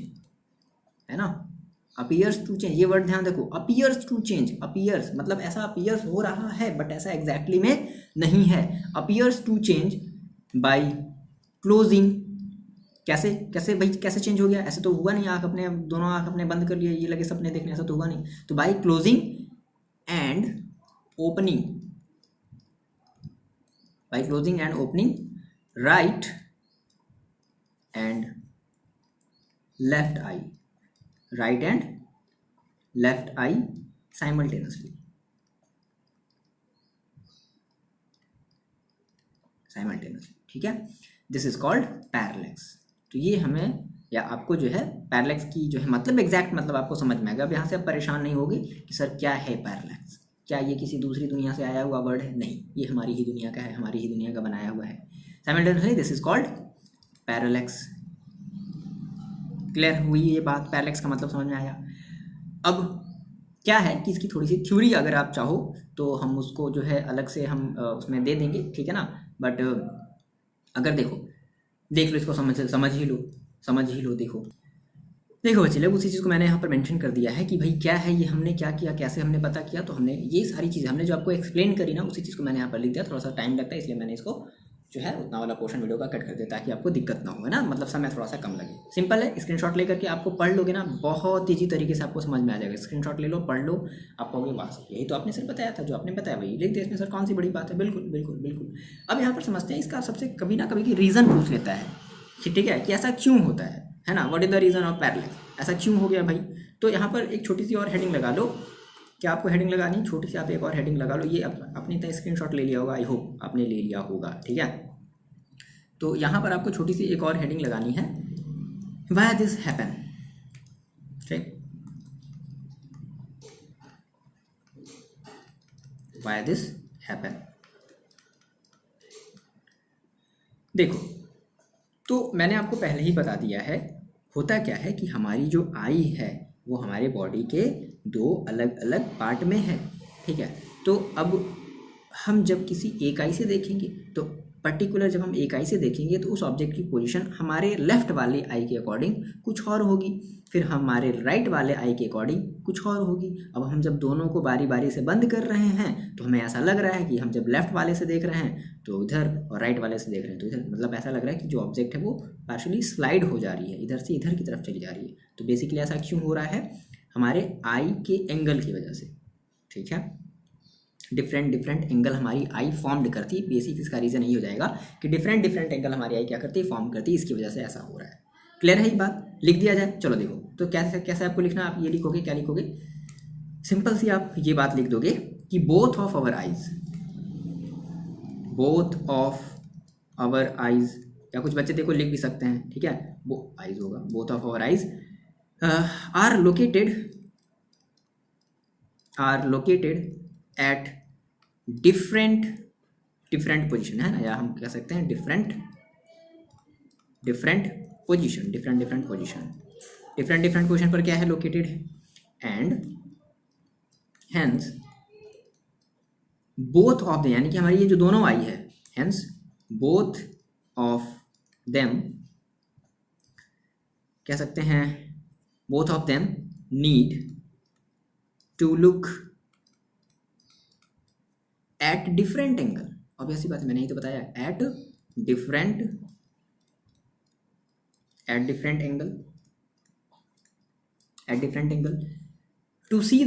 है ना, appears to change, ये वर्ड ध्यान देखो, appears to change, appears मतलब ऐसा appears हो रहा है बट ऐसा exactly में नहीं है। appears to change by closing, कैसे कैसे भाई कैसे चेंज हो गया, ऐसे तो हुआ नहीं, आँख अपने दोनों आँख अपने बंद कर लिए, ये लगे सपने देखने, ऐसा तो हुआ नहीं। तो by closing and opening, by closing and opening right and left I, right and left I simultaneously, ठीक है। This is called parallax. तो ये हमें या आपको जो है पैरेलैक्स की जो है मतलब एग्जैक्ट मतलब आपको समझ में आएगा। अब यहाँ से आप परेशान नहीं होगी कि सर क्या है पैरेलैक्स, क्या ये किसी दूसरी दुनिया से आया हुआ वर्ड है, नहीं, ये हमारी ही दुनिया का है, हमारी ही दुनिया का बनाया हुआ है। Simultaneously this is called parallax. Clear हुई ये बात, पैरेलैक्स का मतलब समझ में आया। अब क्या है कि इसकी थोड़ी सी थ्योरी अगर आप चाहो तो हम उसको जो है अलग से हम उसमें दे देंगे, ठीक है ना। बट अगर देख लो इसको, समझ ही लो। देखो बच्चे लोग, उसी चीज़ को मैंने यहाँ पर मेंशन कर दिया है कि भाई क्या है ये, हमने क्या किया, कैसे हमने पता किया। तो हमने ये सारी चीज़ें हमने जो आपको एक्सप्लेन करी ना, उसी चीज़ को मैंने यहाँ पर लिख दिया। थोड़ा सा टाइम लगता है इसलिए मैंने इसको जो है उतना वाला पोर्शन वीडियो का कट कर दिया ताकि आपको दिक्कत ना हो, है ना, मतलब समय थोड़ा सा कम लगे। सिंपल है, स्क्रीनशॉट लेकर के आपको पढ़ लोगे ना, बहुत ईजी तरीके से आपको समझ में आ जाएगा। स्क्रीनशॉट ले लो, पढ़ लो, आप कहोगे बस यही तो आपने सर बताया था, जो आपने बताया वही लिख दिया इसमें, सर कौन सी बड़ी बात है। बिल्कुल। अब यहाँ पर समझते हैं इसका सबसे कभी ना कभी की रीज़न पूछ लेता है कि ठीक है कि ऐसा क्यों होता है ना, what is the reason of parallax, ऐसा क्यों हो गया भाई। तो यहाँ पर एक छोटी सी और हेडिंग लगा लो, क्या आपको हेडिंग लगानी, छोटी सी आप एक और हेडिंग लगा लो। ये अपनी तरह स्क्रीनशॉट ले लिया होगा, आई होप आपने ले लिया होगा, ठीक है। तो यहाँ पर आपको छोटी सी एक और हेडिंग लगानी है, व्हाई दिस हैपन, ठीक, व्हाई दिस हैपन। देखो तो मैंने आपको पहले ही बता दिया है, होता क्या है कि हमारी जो आई है वो हमारे बॉडी के दो अलग अलग पार्ट में है, ठीक है। तो अब हम जब किसी एक आई से देखेंगे तो पर्टिकुलर जब हम एक आई से देखेंगे तो उस ऑब्जेक्ट की पोजीशन हमारे लेफ्ट वाले आई के अकॉर्डिंग कुछ और होगी, फिर हमारे राइट वाले आई के अकॉर्डिंग कुछ और होगी। अब हम जब दोनों को बारी बारी से बंद कर रहे हैं तो हमें ऐसा लग रहा है कि हम जब लेफ्ट वाले से देख रहे हैं तो इधर और राइट वाले से देख रहे हैं तो इधर, मतलब ऐसा लग रहा है कि जो ऑब्जेक्ट है वो पार्शली स्लाइड हो जा रही है, इधर से इधर की तरफ चली जा रही है। तो बेसिकली ऐसा क्यों हो रहा है, हमारे आई के एंगल की वजह से, ठीक है। डिफरेंट एंगल हमारी आई फॉर्म्ड करती है, बेसिक इसका रीज़न यही हो जाएगा कि डिफरेंट एंगल हमारी आई क्या करती है, फॉर्म करती है, इसकी वजह से ऐसा हो रहा है। क्लियर है ये बात, लिख दिया जाए। चलो देखो तो कैसे आपको लिखना, आप ये लिखोगे, क्या लिखोगे, सिंपल सी आप ये बात लिख दोगे कि बोथ ऑफ आवर आइज, या कुछ बच्चे देखो लिख भी सकते हैं, ठीक है, वो आइज होगा, both of our eyes are located at different position, है ना, या हम कह सकते हैं डिफरेंट पोजीशन, डिफरेंट पोजीशन पर क्या है, लोकेटेड है। And hence both of the, यानी कि हमारी ये जो दोनों आई है, हेंस बोथ ऑफ देम, कह सकते हैं both of them need to look at different angle, obviously बात है, मैंने ही तो बताया, at different angle to see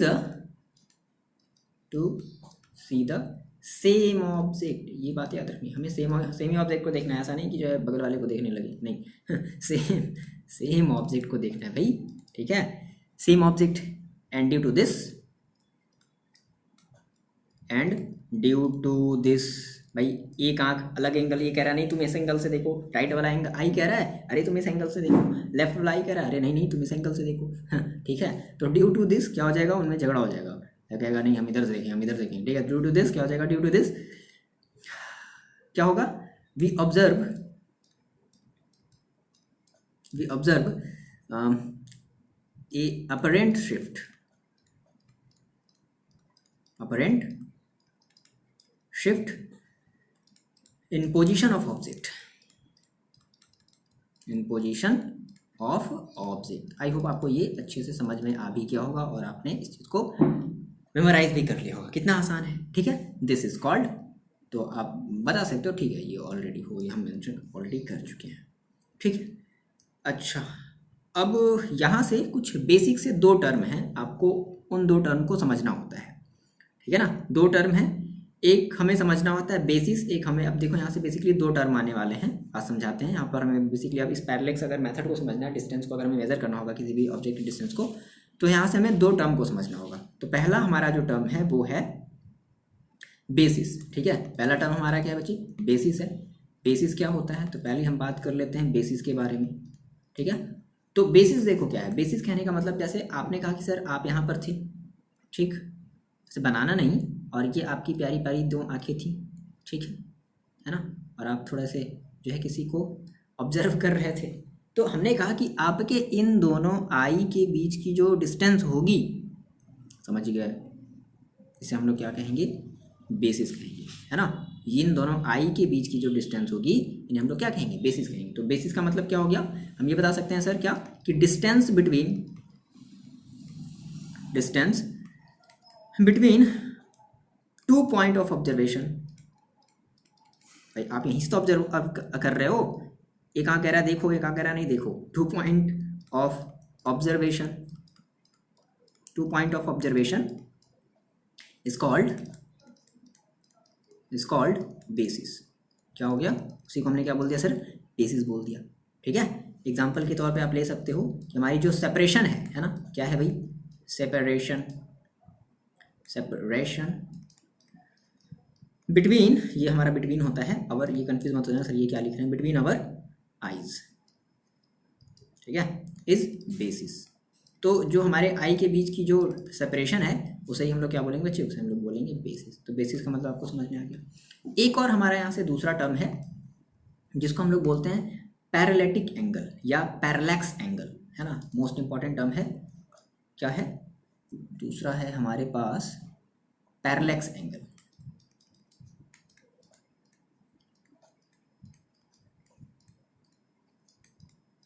the same object. ये बात याद रखनी, हमें सेम ही ऑब्जेक्ट को देखना है, ऐसा नहीं कि जो है बगल वाले को देखने लगे, नहीं सेम ऑब्जेक्ट को देखना है भाई, ठीक है, same object. And due to this भाई, एक आंख अलग एंगल, ये कह रहा है नहीं तुम इस एंगल से देखो, राइट वाला एंगल आई कह रहा है अरे तुम इस एंगल से देखो, लेफ्ट वाला आई कह रहा है अरे नहीं तुम इस एंगल से देखो, ठीक है। तो ड्यू टू दिस क्या हो जाएगा, उनमें झगड़ा हो जाएगा, क्या कहेगा नहीं हम इधर से देखें, ठीक है। ड्यू टू दिस क्या हो जाएगा, ड्यू टू दिस क्या होगा, we observe a apparent shift in position of object I hope आपको ये अच्छे से समझ में आ भी गया होगा और आपने इस चीज़ को मेमोराइज भी कर लिया होगा, कितना आसान है, ठीक है। दिस इज कॉल्ड, तो आप बता सकते हो, ठीक है, ये ऑलरेडी हम मेंशन ऑलरेडी कर चुके हैं, ठीक है। अच्छा, अब यहाँ से कुछ बेसिक से 2 टर्म हैं, आपको उन 2 टर्म को समझना होता है, ठीक है ना। 2 टर्म हैं, एक हमें समझना होता है बेसिस, एक हमें, अब देखो यहाँ से बेसिकली 2 टर्म आने वाले हैं, आज समझाते हैं। यहाँ पर हमें बेसिकली अब इस पैरेलैक्स अगर मेथड को समझना है, डिस्टेंस को अगर हमें मेजर करना होगा किसी भी ऑब्जेक्ट की डिस्टेंस को, तो यहाँ से हमें 2 टर्म को समझना होगा। तो पहला हमारा जो टर्म है वो है बेसिस, ठीक है। पहला टर्म हमारा क्या है बच्ची, बेसिस है। बेसिस क्या होता है, तो पहले हम बात कर लेते हैं बेसिस के बारे में, ठीक है। तो बेसिस देखो क्या है, बेसिस कहने का मतलब, जैसे आपने कहा कि सर आप यहाँ पर थे, ठीक, जैसे बनाना नहीं, और ये आपकी प्यारी प्यारी 2 आंखें थी, ठीक है ना, और आप थोड़ा से जो है किसी को ऑब्जर्व कर रहे थे, तो हमने कहा कि आपके इन दोनों आई के बीच की जो डिस्टेंस होगी, समझ गए, इसे हम लोग क्या कहेंगे, बेसिस कहेंगे, है ना। इन दोनों आई के बीच की जो डिस्टेंस होगी इन्हें हम लोग क्या कहेंगे, बेसिस कहेंगे। तो बेसिस का मतलब क्या हो गया, हम ये बता सकते हैं सर क्या, कि distance between 2 point of observation. भाई आप यहीं से तो ऑब्जर्व कर रहे हो, एक आंख कह रहा है देखो, एक आंख कह रहा नहीं देखो। 2 point of observation is called basis. क्या हो गया, उसी को हमने क्या बोल दिया सर, बेसिस बोल दिया, ठीक है। एग्जाम्पल के तौर पे आप ले सकते हो कि हमारी जो सेपरेशन है ना, क्या है भाई, सेपरेशन बिटवीन, ये हमारा बिटवीन होता है अवर, ये कंफ्यूज मत हो जाना सर ये क्या लिख रहे हैं, बिटवीन अवर आईज, ठीक है, इज बेसिस। तो जो हमारे आई के बीच की जो सेपरेशन है उसे ही हम लोग क्या बोलेंगे बच्चे, उसे हम लोग बोलेंगे बेसिस। तो बेसिस का मतलब आपको समझ में आ गया। एक और हमारा यहाँ से दूसरा टर्म है जिसको हम लोग बोलते हैं पैरेलैटिक एंगल या पैरेलैक्स एंगल, है ना, मोस्ट इंपॉर्टेंट टर्म है। क्या है, दूसरा है हमारे पास पैरेलैक्स एंगल।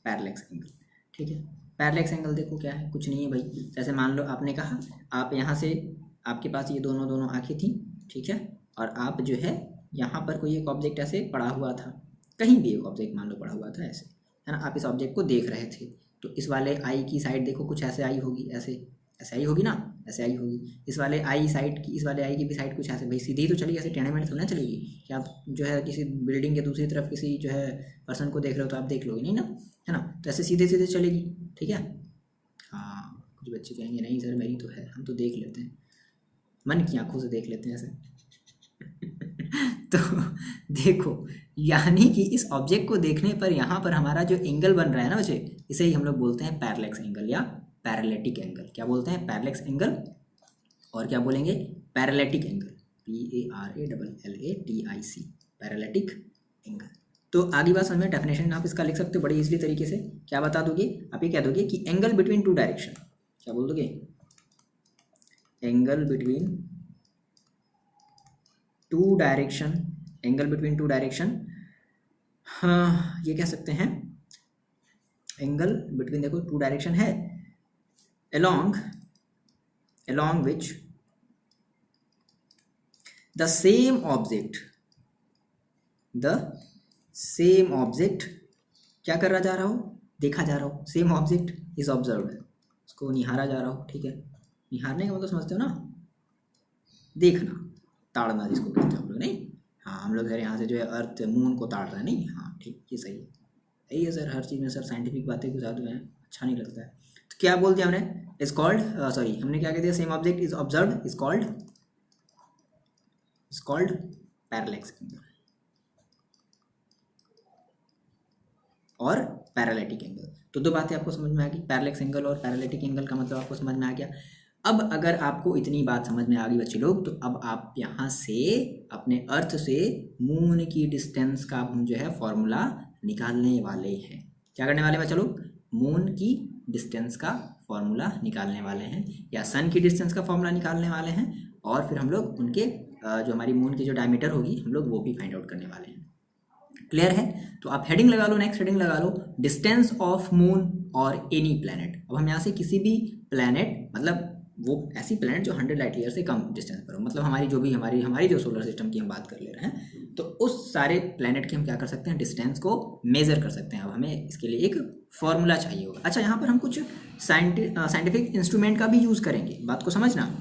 पैरेलैक्स एंगल, ठीक है। पैरेलैक्स एंगल देखो क्या है, कुछ नहीं है भाई, जैसे मान लो आपने कहा आप यहाँ से, आपके पास ये दोनों आंखें थी, ठीक है, और आप जो है यहाँ पर कोई एक ऑब्जेक्ट ऐसे पड़ा हुआ था, कहीं भी एक ऑब्जेक्ट मान लो पड़ा हुआ था ऐसे, है ना, आप इस ऑब्जेक्ट को देख रहे थे, तो इस वाले आई की साइड देखो कुछ ऐसे आई होगी, ऐसे आई होगी ना, ऐसे आई होगी। इस वाले आई की भी साइड कुछ ऐसे, भाई सीधी तो चलेगी, ऐसे टेढ़े मेढ़े थोड़ी ना चलेगी कि आप जो है किसी बिल्डिंग के दूसरी तरफ किसी जो है पर्सन को देख रहे हो तो आप देख लोगे नहीं ना, है ना, तो ऐसे सीधे सीधे चलेगी, ठीक है। हाँ, कुछ बच्चे कहेंगे नहीं सर मेरी तो है, हम तो देख लेते हैं, मन की आंखों से देख लेते हैं ऐसे तो देखो, यानी कि इस ऑब्जेक्ट को देखने पर यहाँ पर हमारा जो एंगल बन रहा है ना बच्चे, इसे ही हम लोग बोलते हैं पैरेलैक्स एंगल या पैरेलैटिक एंगल। क्या बोलते हैं, पैरेलैक्स एंगल, और क्या बोलेंगे, पैरेलैटिक एंगल, PARALLATIC, पैरेलैटिक एंगल। तो आगे बात समझ में, डेफिनेशन आप इसका लिख सकते हो बड़ी इजली तरीके से। क्या बता दोगे आप, ये कह दोगे कि एंगल बिटवीन 2 डायरेक्शन, क्या बोल दोगे, एंगल बिटवीन 2 डायरेक्शन, हाँ ये कह सकते हैं एंगल बिटवीन, देखो 2 डायरेक्शन है, along which the same object the same object क्या करा जा रहा हो, देखा जा रहा हो, सेम ऑब्जेक्ट इज ऑब्जर्व्ड, उसको निहारा जा रहा हो, ठीक है। निहारने का मतलब समझते हो ना, देखना, ताड़ना जिसको कहते हैं हम लोग, नहीं। हाँ हम लोग सर यहाँ से जो है अर्थ मून को ताड़ रहे हैं, नहीं, हाँ ठीक, ये सही है, यही है सर, हर चीज़ में सर साइंटिफिक बातें घुसा दो हैं, अच्छा नहीं लगता है। तो क्या बोल दिया हमने, इज कॉल्ड, सॉरी हमने क्या कह दिया, same object is observed is called parallax angle और पैरेलैटिक एंगल। तो दो बातें आपको समझ में आ गई, पैरेलैक्स एंगल और पैरेलैटिक एंगल का मतलब आपको समझ में आ गया। अब अगर आपको इतनी बात समझ में आ गई बच्चे लोग, तो अब आप यहाँ से अपने अर्थ से मून की डिस्टेंस का हम जो है फॉर्मूला निकालने वाले हैं। क्या करने वाले बच्चे लोग, मून की डिस्टेंस का फॉर्मूला निकालने वाले हैं, या सन की डिस्टेंस का फॉर्मूला निकालने वाले हैं, और फिर हम लोग उनके जो हमारी मून की जो डायमीटर होगी हम लोग वो भी फाइंड आउट करने वाले हैं। क्लियर है। तो आप हेडिंग लगा लो, नेक्स्ट हेडिंग लगा लो, डिस्टेंस ऑफ मून और एनी प्लैनेट। अब हम यहाँ से किसी भी प्लैनेट, मतलब वो ऐसी प्लैनेट जो 100 लाइट ईयर से कम डिस्टेंस पर हो, मतलब हमारी जो भी हमारी जो सोलर सिस्टम की हम बात कर ले रहे हैं, तो उस सारे प्लैनेट की हम क्या कर सकते हैं, डिस्टेंस को मेजर कर सकते हैं। अब हमें इसके लिए एक फॉर्मूला चाहिए होगा। अच्छा, यहाँ पर हम कुछ साइंटिफिक इंस्ट्रूमेंट का भी यूज़ करेंगे, बात को समझना,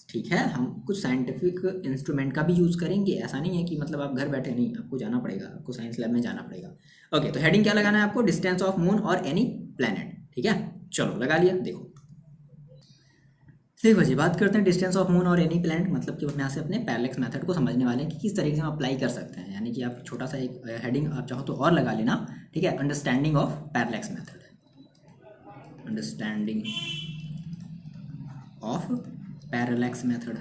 ठीक है। हम कुछ साइंटिफिक इंस्ट्रूमेंट का भी यूज़ करेंगे, ऐसा नहीं है कि मतलब आप घर बैठे, नहीं, आपको जाना पड़ेगा, आपको साइंस लैब में जाना पड़ेगा। ओके, तो हेडिंग क्या लगाना है आपको, डिस्टेंस ऑफ मून और एनी प्लैनेट, ठीक है। चलो लगा लिया। देखो जी, बात करते हैं डिस्टेंस ऑफ मून और एनी प्लैनेट, मतलब कि हम यहाँ से अपने पैरेलैक्स मेथड को समझने वाले हैं कि किस तरीके से हम अप्लाई कर सकते हैं। यानी कि आप छोटा सा एक हेडिंग आप चाहो तो और लगा लेना, ठीक है, understanding of parallax method, understanding of parallax method,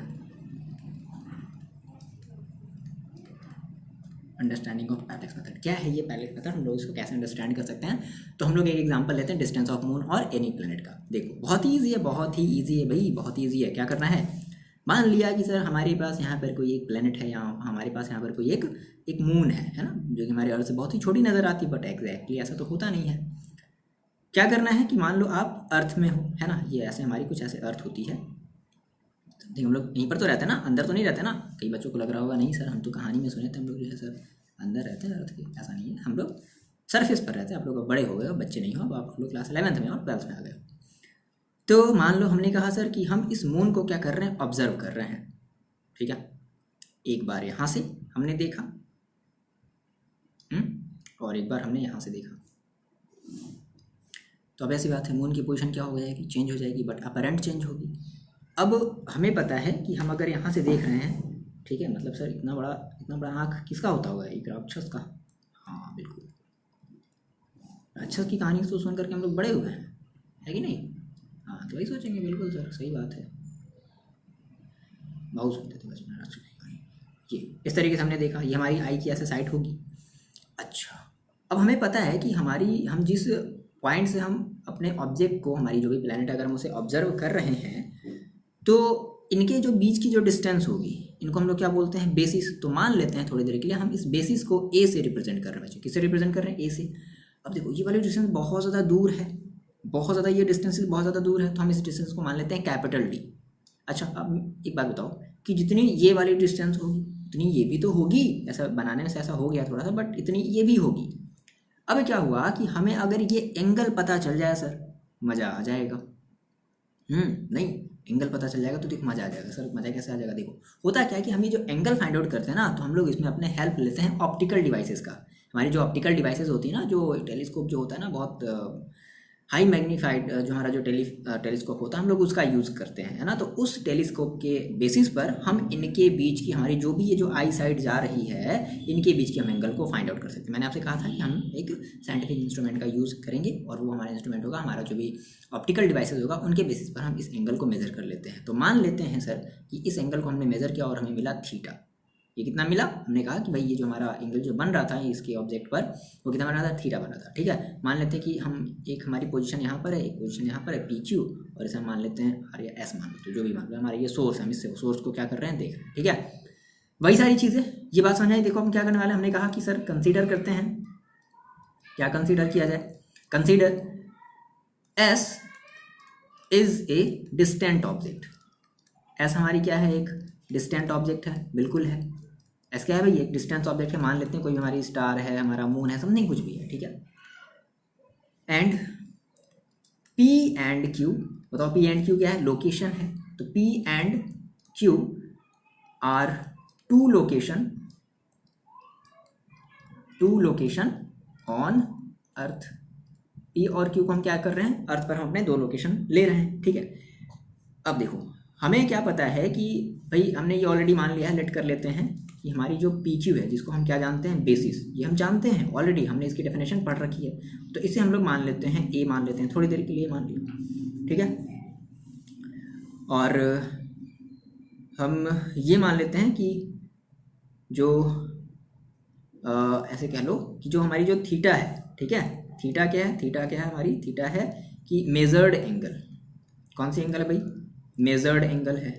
understanding of parallax method. क्या है ये पैरेलैक्स मेथड, हम लोग इसको कैसे अंडरस्टैंड कर सकते हैं। तो हम लोग एक एग्जांपल लेते हैं डिस्टेंस ऑफ मून और एनी प्लैनेट का। देखो बहुत ही ईजी है, बहुत ही ईजी है भाई, बहुत ही ईजी है। क्या करना है, मान लिया कि सर हमारे पास यहाँ पर कोई एक प्लैनेट है, या हमारे पास यहाँ पर कोई एक मून है ना, जो कि हमारे अर्थ से बहुत ही छोटी नज़र आती है, बट एग्जैक्टली ऐसा तो होता नहीं है। क्या करना है कि मान लो आप अर्थ में हो, है ना, ये ऐसे हमारी कुछ ऐसे अर्थ होती है, देखिए हम लोग यहीं पर तो रहते हैं ना, अंदर तो नहीं रहते ना। कई बच्चों को लग रहा होगा नहीं सर, हम तो कहानी में सुने थे हम लोग जो है सर अंदर रहते हैं अर्थ के, ऐसा नहीं है, हम लोग सरफेस पर रहते हैं। आप लोग बड़े हो गए हो, बच्चे नहीं हो, अब आप लोग क्लास 11th में और 12th में आ गए हो। तो मान लो हमने कहा सर कि हम इस मून को क्या कर रहे हैं, ऑब्जर्व कर रहे हैं, ठीक है। एक बार यहाँ से हमने देखा, और एक बार हमने यहाँ से देखा, तो अब ऐसी बात है, मून की पोजीशन क्या हो जाएगी, चेंज हो जाएगी, बट अपरेंट चेंज होगी। अब हमें पता है कि हम अगर यहाँ से देख रहे हैं, ठीक है, मतलब सर इतना बड़ा आँख किसका होता होगा, एक राक्षस का। हाँ बिल्कुल, राक्षस की कहानी तो सुन करके हम लोग बड़े हुए हैं, है कि नहीं। हाँ तो वही सोचेंगे, बिल्कुल सर सही बात है, बहुत सुनते थे बचपन में राक्षस की कहानी। ये इस तरीके से हमने देखा, ये हमारी आई की ऐसे साइट होगी। अच्छा, अब हमें पता है कि हम जिस पॉइंट से हम अपने ऑब्जेक्ट को, हमारी जो भी प्लैनेट अगर हम उसे ऑब्जर्व कर रहे हैं, तो इनके जो बीच की जो डिस्टेंस होगी, इनको हम लोग क्या बोलते हैं, बेसिस। तो मान लेते हैं थोड़ी देर के लिए हम इस बेसिस को ए से रिप्रेजेंट कर रहे हैं बच्चों, किससे रिप्रेजेंट कर रहे हैं, ए से। अब देखो ये वाली डिस्टेंस बहुत ज़्यादा दूर है, बहुत ज़्यादा, ये डिस्टेंस बहुत ज़्यादा दूर है, तो हम इस डिस्टेंस को मान लेते हैं कैपिटल डी। अच्छा, अब एक बात बताओ कि जितनी ये वाली डिस्टेंस होगी उतनी ये भी तो होगी, ऐसा बनाने में से ऐसा हो गया थोड़ा सा, बट इतनी ये भी होगी। अब क्या हुआ कि हमें अगर ये एंगल पता चल जाए सर, मज़ा आ जाएगा। नहीं, एंगल पता चल जाएगा तो देखो मज़ा आ जाएगा सर। मज़ा कैसे आ जाएगा, देखो होता क्या है कि हम ये जो एंगल फाइंड आउट करते हैं ना, तो हम लोग इसमें अपने हेल्प लेते हैं ऑप्टिकल डिवाइसेस का। हमारी जो ऑप्टिकल डिवाइसेस होती है ना, जो टेलीस्कोप जो होता है ना, बहुत हाई मैग्नीफाइड जो हमारा जो टेलीस्कोप होता है, हम लोग उसका यूज़ करते हैं, है ना। तो उस टेलीस्कोप के बेसिस पर हम इनके बीच की, हमारी जो भी ये जो आई साइड जा रही है, इनके बीच की हम एंगल को फाइंड आउट कर सकते हैं। मैंने आपसे कहा था कि हम एक साइंटिफिक इंस्ट्रूमेंट का यूज़ करेंगे, और वो हमारा इंस्ट्रूमेंट होगा, हमारा जो भी ऑप्टिकल डिवाइसेस होगा, उनके बेसिस पर हम इस एंगल को मेजर कर लेते हैं। तो मान लेते हैं सर कि इस एंगल को हमने मेजर किया और हमें मिला थीटा। ये कितना मिला, हमने कहा कि भाई ये जो हमारा एंगल जो बन रहा था इसके ऑब्जेक्ट पर, वो कितना बन रहा था, थीटा बन रहा था, ठीक है। मान लेते हैं कि हम एक, हमारी पोजीशन यहाँ पर है, एक पोजीशन यहाँ पर है पी क्यू, और इसे हम मान लेते हैं आर या एस मान लेते हैं, जो भी मान लो, हमारा ये सोर्स है, हम इससे सोर्स को क्या कर रहे हैं, देख रहे हैं, ठीक है। वही सारी चीज़ें, ये बात समझ आई। देखो हम क्या करने वाले हैं, हमने कहा कि सर कंसीडर करते हैं, क्या कंसीडर किया जाए, consider S is a distant object. S हमारी क्या है, एक डिस्टेंट ऑब्जेक्ट है, बिल्कुल है। एस क्या है भाई, एक डिस्टेंस ऑब्जेक्ट है, मान लेते हैं कोई हमारी स्टार है, हमारा मून है, समथिंग कुछ भी है, ठीक है। एंड P एंड Q, बताओ P एंड Q क्या है, लोकेशन है, तो P and Q are two location on earth. P और Q को हम क्या कर रहे हैं, अर्थ पर हम अपने 2 लोकेशन ले रहे हैं, ठीक है। अब देखो हमें क्या पता है कि भाई हमने ये ऑलरेडी मान लिया है, लेट कर लेते हैं कि हमारी जो PQ है, जिसको हम क्या जानते हैं, बेसिस, ये हम जानते हैं ऑलरेडी, हमने इसकी डेफिनेशन पढ़ रखी है, तो इसे हम लोग मान लेते हैं A मान लेते हैं, थोड़ी देर के लिए मान लिया, ठीक है। और हम ये मान लेते हैं कि जो ऐसे कह लो कि जो हमारी जो थीटा है, ठीक है, थीटा क्या है, थीटा क्या है हमारी, थीटा है कि मेजर्ड एंगल, कौन सी एंगल है भाई, मेजर्ड एंगल है,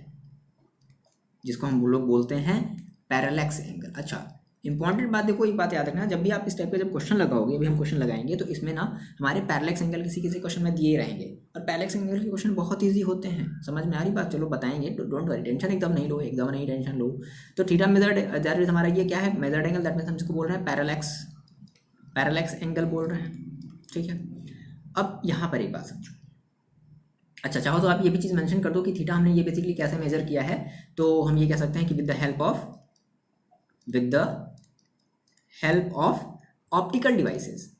जिसको हम लोग बोलते हैं पैरेलैक्स एंगल। अच्छा, इंपॉर्टेंट बात देखो, एक बात याद रखना, जब भी आप इस टाइप का जब क्वेश्चन लगाओगे, अभी हम क्वेश्चन लगाएंगे तो इसमें ना हमारे पैरेलैक्स एंगल किसी किसी क्वेश्चन में दिए रहेंगे, और पैरेलैक्स एंगल के क्वेश्चन बहुत ईजी होते हैं, समझ में आ रही बात, चलो बताएंगे, डोंट वरी, टेंशन एकदम नहीं लो, एकदम नहीं टेंशन लो। तो थीटा मेजर्ड, दैट इज हमारा ये क्या है, मेजर्ड एंगल, दैट मीन्स हम इसको बोल रहे हैं पैरेलैक्स एंगल बोल रहे हैं, ठीक है। अब यहाँ पर एक बात समझो, अच्छा चाहो तो आप ये भी चीज़ मेंशन कर दो कि थीटा हमने ये बेसिकली कैसे मेजर किया है, तो हम ये कह सकते हैं कि with the help of optical devices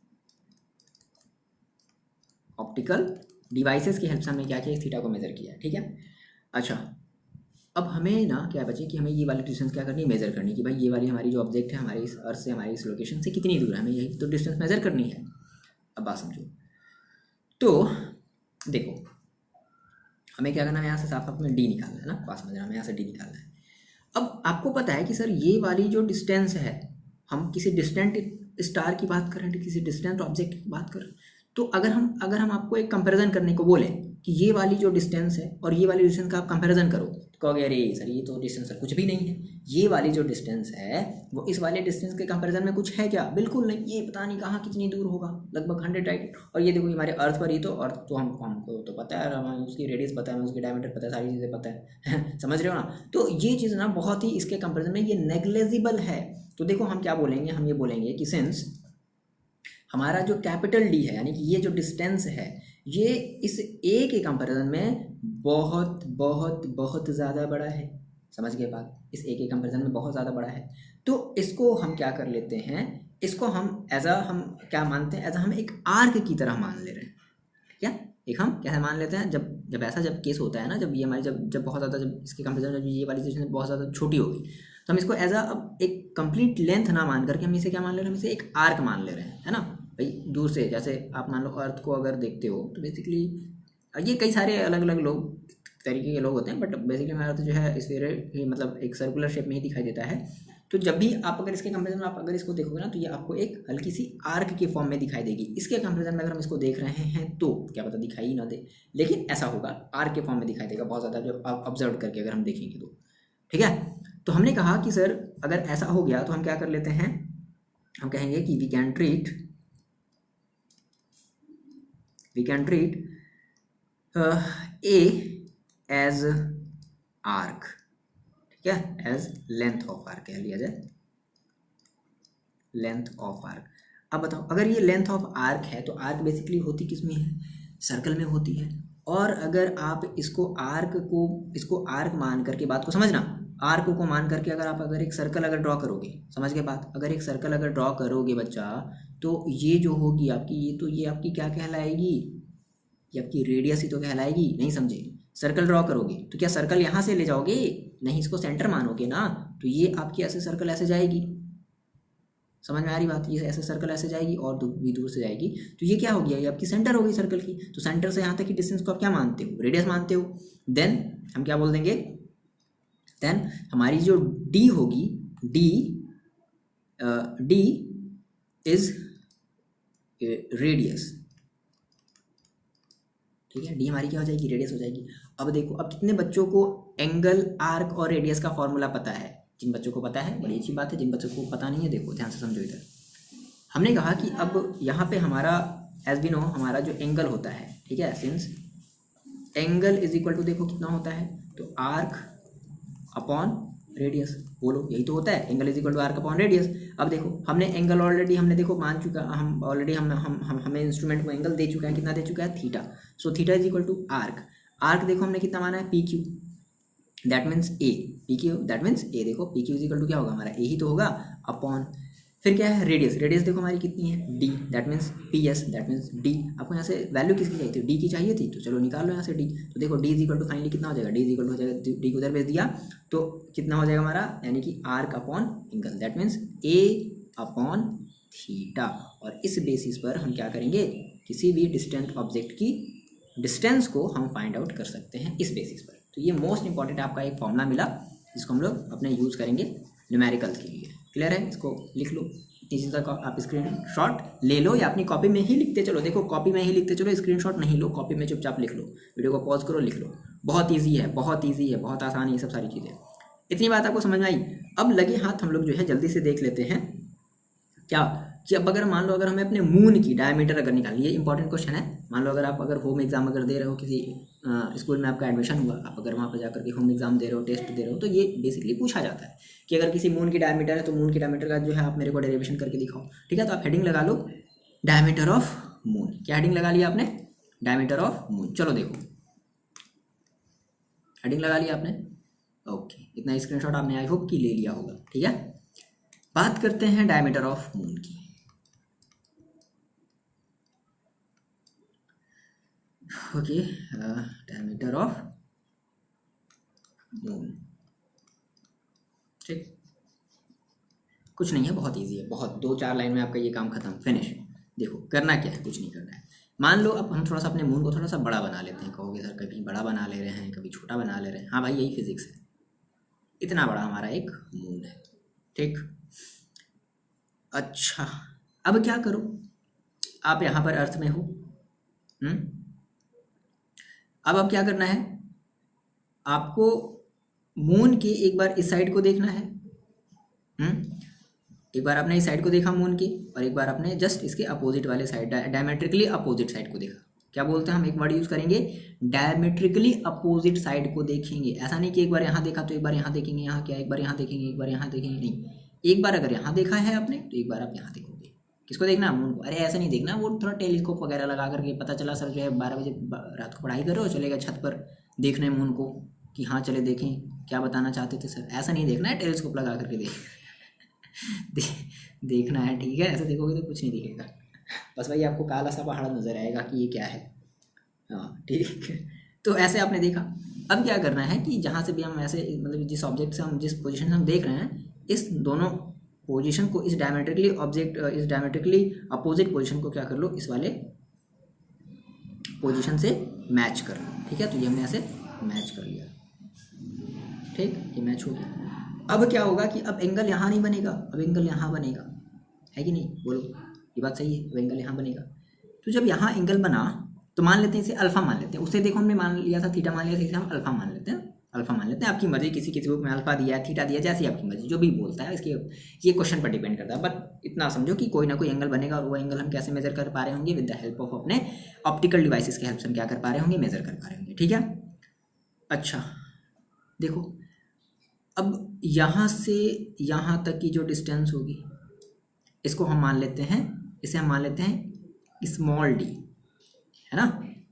की हेल्प से हमने क्या किया, इस थीटा को मेजर किया, ठीक है। अच्छा, अब हमें ना क्या बचे कि हमें ये वाली डिस्टेंस क्या करनी है, मेजर करनी, कि भाई ये वाली हमारी जो ऑब्जेक्ट है हमारे इस अर्थ से, हमारी इस लोकेशन से कितनी दूर है, हमें यही तो डिस्टेंस मेजर करनी है। अब बात समझो, तो देखो हमें क्या करना है, यहाँ से साफ में डी निकालना है ना, बात समझ रहे हैं, हमें यहाँ से डी निकालना है। अब आपको पता है कि सर ये वाली जो डिस्टेंस है, हम किसी डिस्टेंट स्टार की बात करें, किसी डिस्टेंट ऑब्जेक्ट की बात करें, तो अगर हम आपको एक कंपैरिजन करने को बोले कि ये वाली जो डिस्टेंस है और ये वाली डिस्टेंस का आप कंपैरिजन करो, तो कहोगे अरे सर ये तो डिस्टेंस सर कुछ भी नहीं है, ये वाली जो डिस्टेंस है वो इस वाले डिस्टेंस के कंपैरिजन में कुछ है क्या, बिल्कुल नहीं, ये पता नहीं कहाँ कितनी दूर होगा, लगभग 100, राइट। और ये देखो हमारे अर्थ पर ही, तो अर्थ तो हमको तो पता है, हमें उसकी रेडियस पता है, हमें उसकी डायमीटर पता है, सारी चीज़ें पता है समझ रहे हो ना। तो ये चीज़ ना बहुत ही इसके कंपेरिजन में ये नेग्लेजिबल है। तो देखो हम क्या बोलेंगे, हम ये बोलेंगे कि सिंस हमारा जो कैपिटल डी है, यानी कि ये जो डिस्टेंस है, ये इस ए के कंपैरिजन में बहुत बहुत बहुत ज़्यादा बड़ा है, समझ गए बात, इस ए के कंपैरिजन में बहुत ज़्यादा बड़ा है। तो इसको हम क्या कर लेते हैं, इसको हम हम क्या मानते हैं, हम एक आर्क की तरह मान ले रहे हैं, ठीक है। एक हम कैसे मान लेते हैं, जब ऐसा केस होता है ना, जब ये हमारी जब बहुत ज़्यादा, जब इसके कंपैरिजन में ये वाली डिस्टेंस बहुत ज़्यादा छोटी हो गई, तो हम इसको अब एक कंप्लीट लेंथ ना मान करके हम इसे क्या मान ले रहे हैं, हम इसे एक आर्क मान ले रहे हैं, है ना भाई। दूर से जैसे आप मान लो अर्थ को अगर देखते हो, तो बेसिकली ये कई सारे अलग अलग तरीके के लोग होते हैं, बट बेसिकली हमारा अर्थ जो है स्फीयर, मतलब एक सर्कुलर शेप में ही दिखाई देता है। तो जब भी आप अगर इसके कंपैरिजन में आप अगर इसको देखोगे ना, तो ये आपको एक हल्की सी आर्क के फॉर्म में दिखाई देगी। इसके कंपैरिजन में अगर हम इसको देख रहे हैं तो क्या पता दिखाई ही ना दे, लेकिन ऐसा होगा, आर्क के फॉर्म में दिखाई देगा बहुत ज़्यादा, जब आप ऑब्जर्व करके अगर हम देखेंगे तो, ठीक है। तो हमने कहा कि सर अगर ऐसा हो गया तो हम क्या कर लेते हैं, हम कहेंगे कि we can treat A as arc, ठीक है, एज लेंथ ऑफ आर्क कह लिया जाए, लेंथ ऑफ आर्क। अब बताओ अगर ये लेंथ ऑफ आर्क है, तो आर्क बेसिकली होती किस में है, सर्कल में होती है। और अगर आप इसको आर्क मान करके, बात को समझना, आर्क को मान करके अगर एक सर्कल अगर ड्रॉ करोगे, समझ गए बात, अगर एक सर्कल अगर ड्रॉ करोगे बच्चा, तो ये जो होगी आपकी, ये आपकी क्या कहलाएगी, ये आपकी रेडियस ही तो कहलाएगी, नहीं समझे। सर्कल ड्रॉ करोगे तो क्या सर्कल यहाँ से ले जाओगे, नहीं, इसको सेंटर मानोगे ना, तो ये आपकी ऐसे सर्कल ऐसे जाएगी, समझ में आ रही बात, ये ऐसे सर्कल ऐसे जाएगी और भी दूर से जाएगी, तो ये क्या हो गया, ये आपकी सेंटर हो गई सर्कल की। तो सेंटर से यहाँ तक की डिस्टेंस को आप क्या मानते हो, रेडियस मानते हो। देन हम क्या बोल देंगे, देन हमारी जो डी होगी, डी इज रेडियस, ठीक है, डी हमारी क्या हो जाएगी, रेडियस हो जाएगी। अब देखो, अब कितने बच्चों को एंगल, आर्क और रेडियस का फॉर्मूला पता है, जिन बच्चों को पता है बड़ी अच्छी बात है, जिन बच्चों को पता नहीं है देखो ध्यान से समझो इधर। हमने कहा कि अब यहाँ पे हमारा एज वी नो हमारा जो एंगल होता है, ठीक है, since angle is equal to, देखो कितना होता है, तो आर्क अपॉन रेडियस। बोलो यही तो होता है, angle is equal to arc upon radius. अब देखो हमने एंगल ऑलरेडी हमने देखो मान चुका, हम ऑलरेडी हमें इंस्ट्रूमेंट में एंगल दे चुका है, कितना दे चुका है, theta. So theta is equal to arc. Arc देखो हमने कितना माना है, P Q, that means A, P Q that means A. देखो P Q is equal to क्या होगा हमारा, ए ही तो होगा, अपॉन फिर क्या है रेडियस। रेडियस देखो हमारी कितनी है, D, that means P S, that means D. आपको यहाँ से वैल्यू किसकी चाहिए थी, डी की चाहिए थी, तो चलो निकाल लो यहाँ से डी। तो देखो D is equal to finally कितना हो जाएगा, डी इज इक्वल टू हो जाएगा, डी को उधर भेज दिया तो कितना हो जाएगा हमारा, यानी कि arc upon angle, that means A upon theta. और इस बेसिस पर हम क्या करेंगे, किसी भी डिस्टेंट ऑब्जेक्ट की डिस्टेंस को हम फाइंड आउट कर सकते हैं इस बेसिस पर। तो ये मोस्ट इंपॉर्टेंट आपका एक फॉर्मूला मिला जिसको हम लोग अपने यूज़ करेंगे न्यूमेरिकल्स के लिए। क्लियर है, इसको लिख लो, इतनी चीज़ तक आप स्क्रीन शॉट ले लो या अपनी कॉपी में ही लिखते चलो। देखो कॉपी में ही लिखते चलो, स्क्रीन शॉट नहीं लो, कॉपी में चुपचाप लिख लो, वीडियो को पॉज करो, लिख लो। बहुत ईजी है, बहुत ईजी है, बहुत आसान है ये सब सारी चीज़ें। इतनी बात आपको समझ में आई। अब लगे हाथ हम लोग जो है जल्दी से देख लेते हैं क्या कि अब अगर मान लो अगर हमें अपने मून की डायमीटर अगर निकालनी, ये इंपॉर्टेंट क्वेश्चन है। मान लो अगर आप अगर होम एग्जाम अगर दे रहे हो, किसी स्कूल में आपका एडमिशन हुआ, आप अगर वहाँ पर जाकर के होम एग्जाम दे रहे हो, टेस्ट दे रहे हो, तो ये बेसिकली पूछा जाता है कि अगर किसी मून की डायमीटर है तो मून की डायमीटर का जो है आप मेरे को डेरिवेशन करके दिखाओ। ठीक है, तो आप हेडिंग लगा लो डायमीटर ऑफ मून। क्या हेडिंग लगा लिया आपने, डायमीटर ऑफ मून। चलो देखो हेडिंग लगा लिया आपने, ओके, इतना स्क्रीनशॉट आपने आई होप कि ले लिया होगा। ठीक है, बात करते हैं डायमीटर ऑफ मून की। ओके, डायमीटर ऑफ मून, ठीक, कुछ नहीं है, बहुत इजी है, बहुत 2-4 लाइन में आपका ये काम खत्म, फिनिश। देखो करना क्या है, कुछ नहीं करना है। मान लो अब हम थोड़ा सा अपने मून को थोड़ा सा बड़ा बना लेते हैं। कहोगे सर कभी बड़ा बना ले रहे हैं, कभी छोटा बना ले रहे हैं। हाँ भाई, यही फिजिक्स है। इतना बड़ा हमारा एक मून है, ठीक। अच्छा, अब क्या करो, आप यहाँ पर अर्थ में हो, अब क्या करना है आपको, मून के एक बार इस साइड को देखना है, एक बार आपने इस साइड को देखा मून की, और एक बार आपने जस्ट इसके अपोजिट वाले साइड, डायमेट्रिकली अपोजिट साइड को देखा। क्या बोलते हैं हम, एक वर्ड यूज करेंगे, डायमेट्रिकली अपोजिट साइड को देखेंगे। ऐसा नहीं कि एक बार यहाँ देखा तो एक बार यहाँ देखेंगे, यहाँ क्या एक बार यहाँ देखेंगे, एक बार यहाँ देखेंगे, नहीं। एक बार अगर यहाँ देखा है आपने तो एक बार आप यहाँ देखोगे। किसको देखना है, मून को। अरे ऐसा नहीं देखना, वो थोड़ा टेलीस्कोप वगैरह लगा करके, पता चला सर जो है 12 बजे रात को पढ़ाई कर रहे हो, चलेगा छत पर देखने मून को कि हाँ चले देखें क्या बताना चाहते थे सर। ऐसा नहीं देखना है, टेलीस्कोप लगा करके देखना है। ठीक है, ऐसे देखोगे तो कुछ नहीं दिखेगा, बस भाई आपको काला सा पहाड़ नजर आएगा कि ये क्या है। हाँ ठीक है, तो ऐसे आपने देखा। अब क्या करना है कि जहाँ से भी हम ऐसे मतलब जिस ऑब्जेक्ट से हम जिस पोजीशन से हम देख रहे हैं, इस दोनों पोजीशन को, इस डायमेट्रिकली अपोजिट पोजीशन को क्या कर लो, इस वाले पोजीशन से मैच कर लो। ठीक है, तो ये हमने ऐसे मैच कर लिया, ठीक, ये मैच हो गया। अब क्या होगा कि अब एंगल यहाँ नहीं बनेगा, अब एंगल यहाँ बनेगा, है कि नहीं, बोलो ये बात सही है। अब एंगल यहाँ बनेगा, तो जब यहाँ एंगल बना तो मान लेते हैं इसे अल्फा मान लेते हैं। उससे देखो हमने मान लिया था थीटा मान लिया था, इसे हम अल्फा मान लेते हैं, अल्फा मान लेते हैं। आपकी मर्जी, किसी किसी बुक में अल्फा दिया है, थीटा दिया, जैसी आपकी मर्जी, जो भी बोलता है इसके, ये क्वेश्चन पर डिपेंड करता है। बट इतना समझो कि कोई ना कोई एंगल बनेगा, और वो एंगल हम कैसे मेजर कर पा रहे होंगे, विद द हेल्प ऑफ अपने ऑप्टिकल डिवाइसेस के हेल्प से हम क्या कर पा रहे होंगे, मेजर कर पा रहे होंगे। ठीक है, अच्छा देखो, अब यहाँ से यहाँ तक की जो डिस्टेंस होगी, इसको हम मान लेते हैं, इसे हम मान लेते हैं स्मॉल डी, है ना,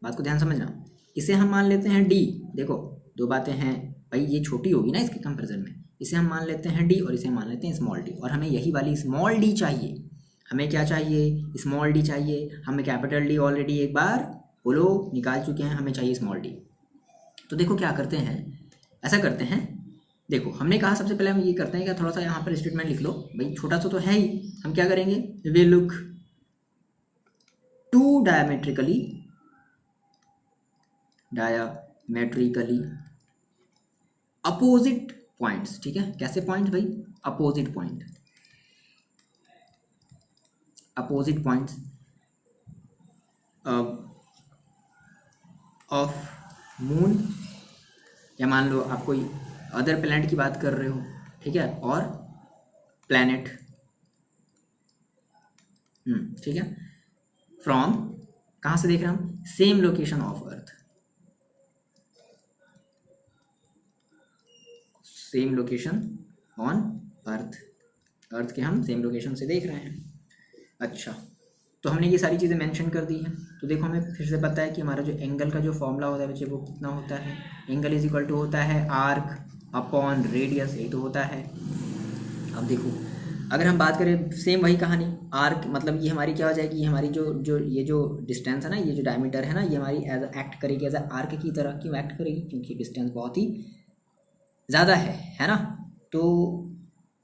बात को ध्यान समझना। इसे हम मान लेते हैं डी। देखो दो बातें हैं भाई, ये छोटी होगी ना इसके कंपैरिजन में। इसे हम मान लेते हैं डी और इसे मान लेते हैं स्मॉल डी, और हमें यही वाली स्मॉल डी चाहिए। हमें क्या चाहिए, स्मॉल डी चाहिए। हमें कैपिटल डी ऑलरेडी एक बार बोलो निकाल चुके हैं, हमें चाहिए स्मॉल डी। तो देखो क्या करते हैं, ऐसा करते हैं, देखो हमने कहा सबसे पहले हम ये करते हैं कि थोड़ा सा यहाँ पर स्टेटमेंट लिख लो भाई, छोटा सा तो है ही। हम क्या करेंगे, we look to diametrically opposite points. ठीक है, कैसे पॉइंट भाई, opposite point, opposite points of moon, या मान लो आप कोई अदर प्लैनेट की बात कर रहे हो, ठीक है, और प्लैनेट, ठीक है, फ्रॉम कहाँ से देख रहे हैं हम, same location of earth, same location on earth, earth के हम सेम लोकेशन से देख रहे हैं। अच्छा, तो हमने ये सारी चीज़ें मेंशन कर दी हैं। तो देखो हमें फिर से पता है कि हमारा जो एंगल का जो फॉर्मूला होता है बच्चे वो कितना होता है, एंगल इज इक्वल टू होता है आर्क अपॉन रेडियस, यही तो होता है। अब देखो अगर हम बात करें सेम वही कहानी, आर्क मतलब ये हमारी क्या हो जाएगी, ये हमारी ये जो डिस्टेंस है ना, ये जो डायमीटर है ना, ये हमारी एज एक्ट करेगी एज आर्क की तरह। क्यों एक्ट करेगी, क्योंकि डिस्टेंस बहुत ही ज़्यादा है ना। तो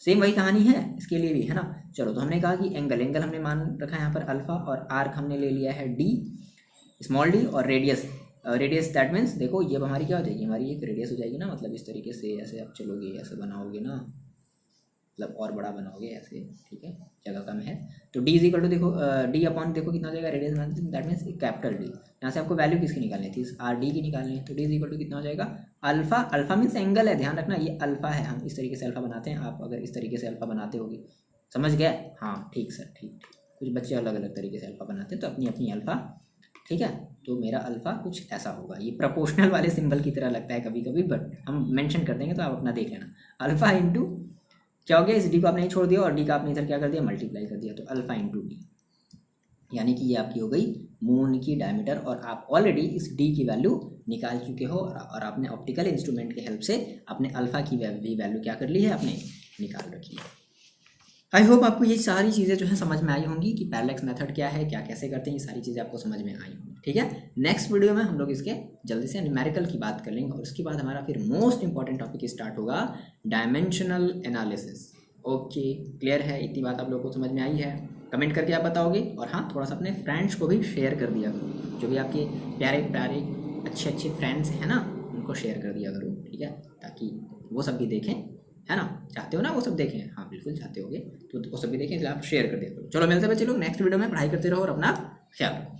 सेम वही कहानी है इसके लिए भी, है ना। चलो, तो हमने कहा कि एंगल हमने मान रखा है यहाँ पर अल्फ़ा, और आर्क हमने ले लिया है डी, स्मॉल डी, और रेडियस दैट मीन्स देखो ये अब हमारी क्या हो जाएगी, हमारी एक रेडियस हो जाएगी ना। मतलब इस तरीके से ऐसे आप चलोगे, ऐसे बनाओगे ना, मतलब और बड़ा बनाओगे ऐसे, ठीक है, जगह कम है। तो डी इज इक्वल टू देखो डी अपॉन देखो कितना हो जाएगा, radius that means capital D. यहाँ से आपको वैल्यू किसकी निकालनी थी, आर डी की निकालनी है। तो डी इज इक्वल टू कितना हो जाएगा, अल्फा, अल्फा मीन्स एंगल है, ध्यान रखना ये अल्फा है। हम इस तरीके से अल्फा बनाते हैं, आप अगर इस तरीके से अल्फा बनाते होगे, समझ गए, हाँ ठीक सर, ठीक। कुछ बच्चे अलग अलग तरीके से अल्फा बनाते हैं, तो अपनी अपनी अल्फा, ठीक है। तो मेरा अल्फा कुछ ऐसा होगा, ये प्रोपोर्शनल वाले सिंबल की तरह लगता है कभी कभी, बट हम मेंशन कर देंगे तो आप अपना देख लेना। अल्फा इंटू क्या हो गया, इस डी को आपने नहीं छोड़ दिया और डी का आपने इधर क्या कर दिया, मल्टीप्लाई कर दिया, तो अल्फा इंटू डी, यानी कि ये आपकी हो गई मून की डायमीटर। और आप ऑलरेडी इस डी की वैल्यू निकाल चुके हो, और आपने ऑप्टिकल इंस्ट्रूमेंट के हेल्प से अपने अल्फा की वैल्यू क्या कर ली है, आपने निकाल रखी है। आई होप आपको ये सारी चीज़ें जो है समझ में आई होंगी कि पैरेलैक्स मेथड क्या है, क्या कैसे करते हैं, ये सारी चीज़ें आपको समझ में आई होंगी, ठीक है। नेक्स्ट वीडियो में हम लोग इसके जल्दी से न्यूमेरिकल की बात कर लेंगे, और उसके बाद हमारा फिर मोस्ट इंपॉर्टेंट टॉपिक स्टार्ट होगा, डायमेंशनल एनालिसिस। ओके, क्लियर है, इतनी बात आप लोगों को समझ में आई है, कमेंट करके आप बताओगे। और हाँ, थोड़ा सा अपने फ्रेंड्स को भी शेयर कर दिया करो, जो भी आपके प्यारे प्यारे अच्छे अच्छे फ्रेंड्स हैं ना, उनको शेयर कर दिया करो, ठीक है, ताकि वो सब भी देखें, है ना। चाहते हो ना वो सब देखें, हाँ बिल्कुल चाहते होगे, तो वो सब भी देखें, इसलिए आप शेयर कर दिया करो। चलो मिलते हैं बच्चे लोग नेक्स्ट वीडियो में, पढ़ाई करते रहो और अपना ख्याल रखो।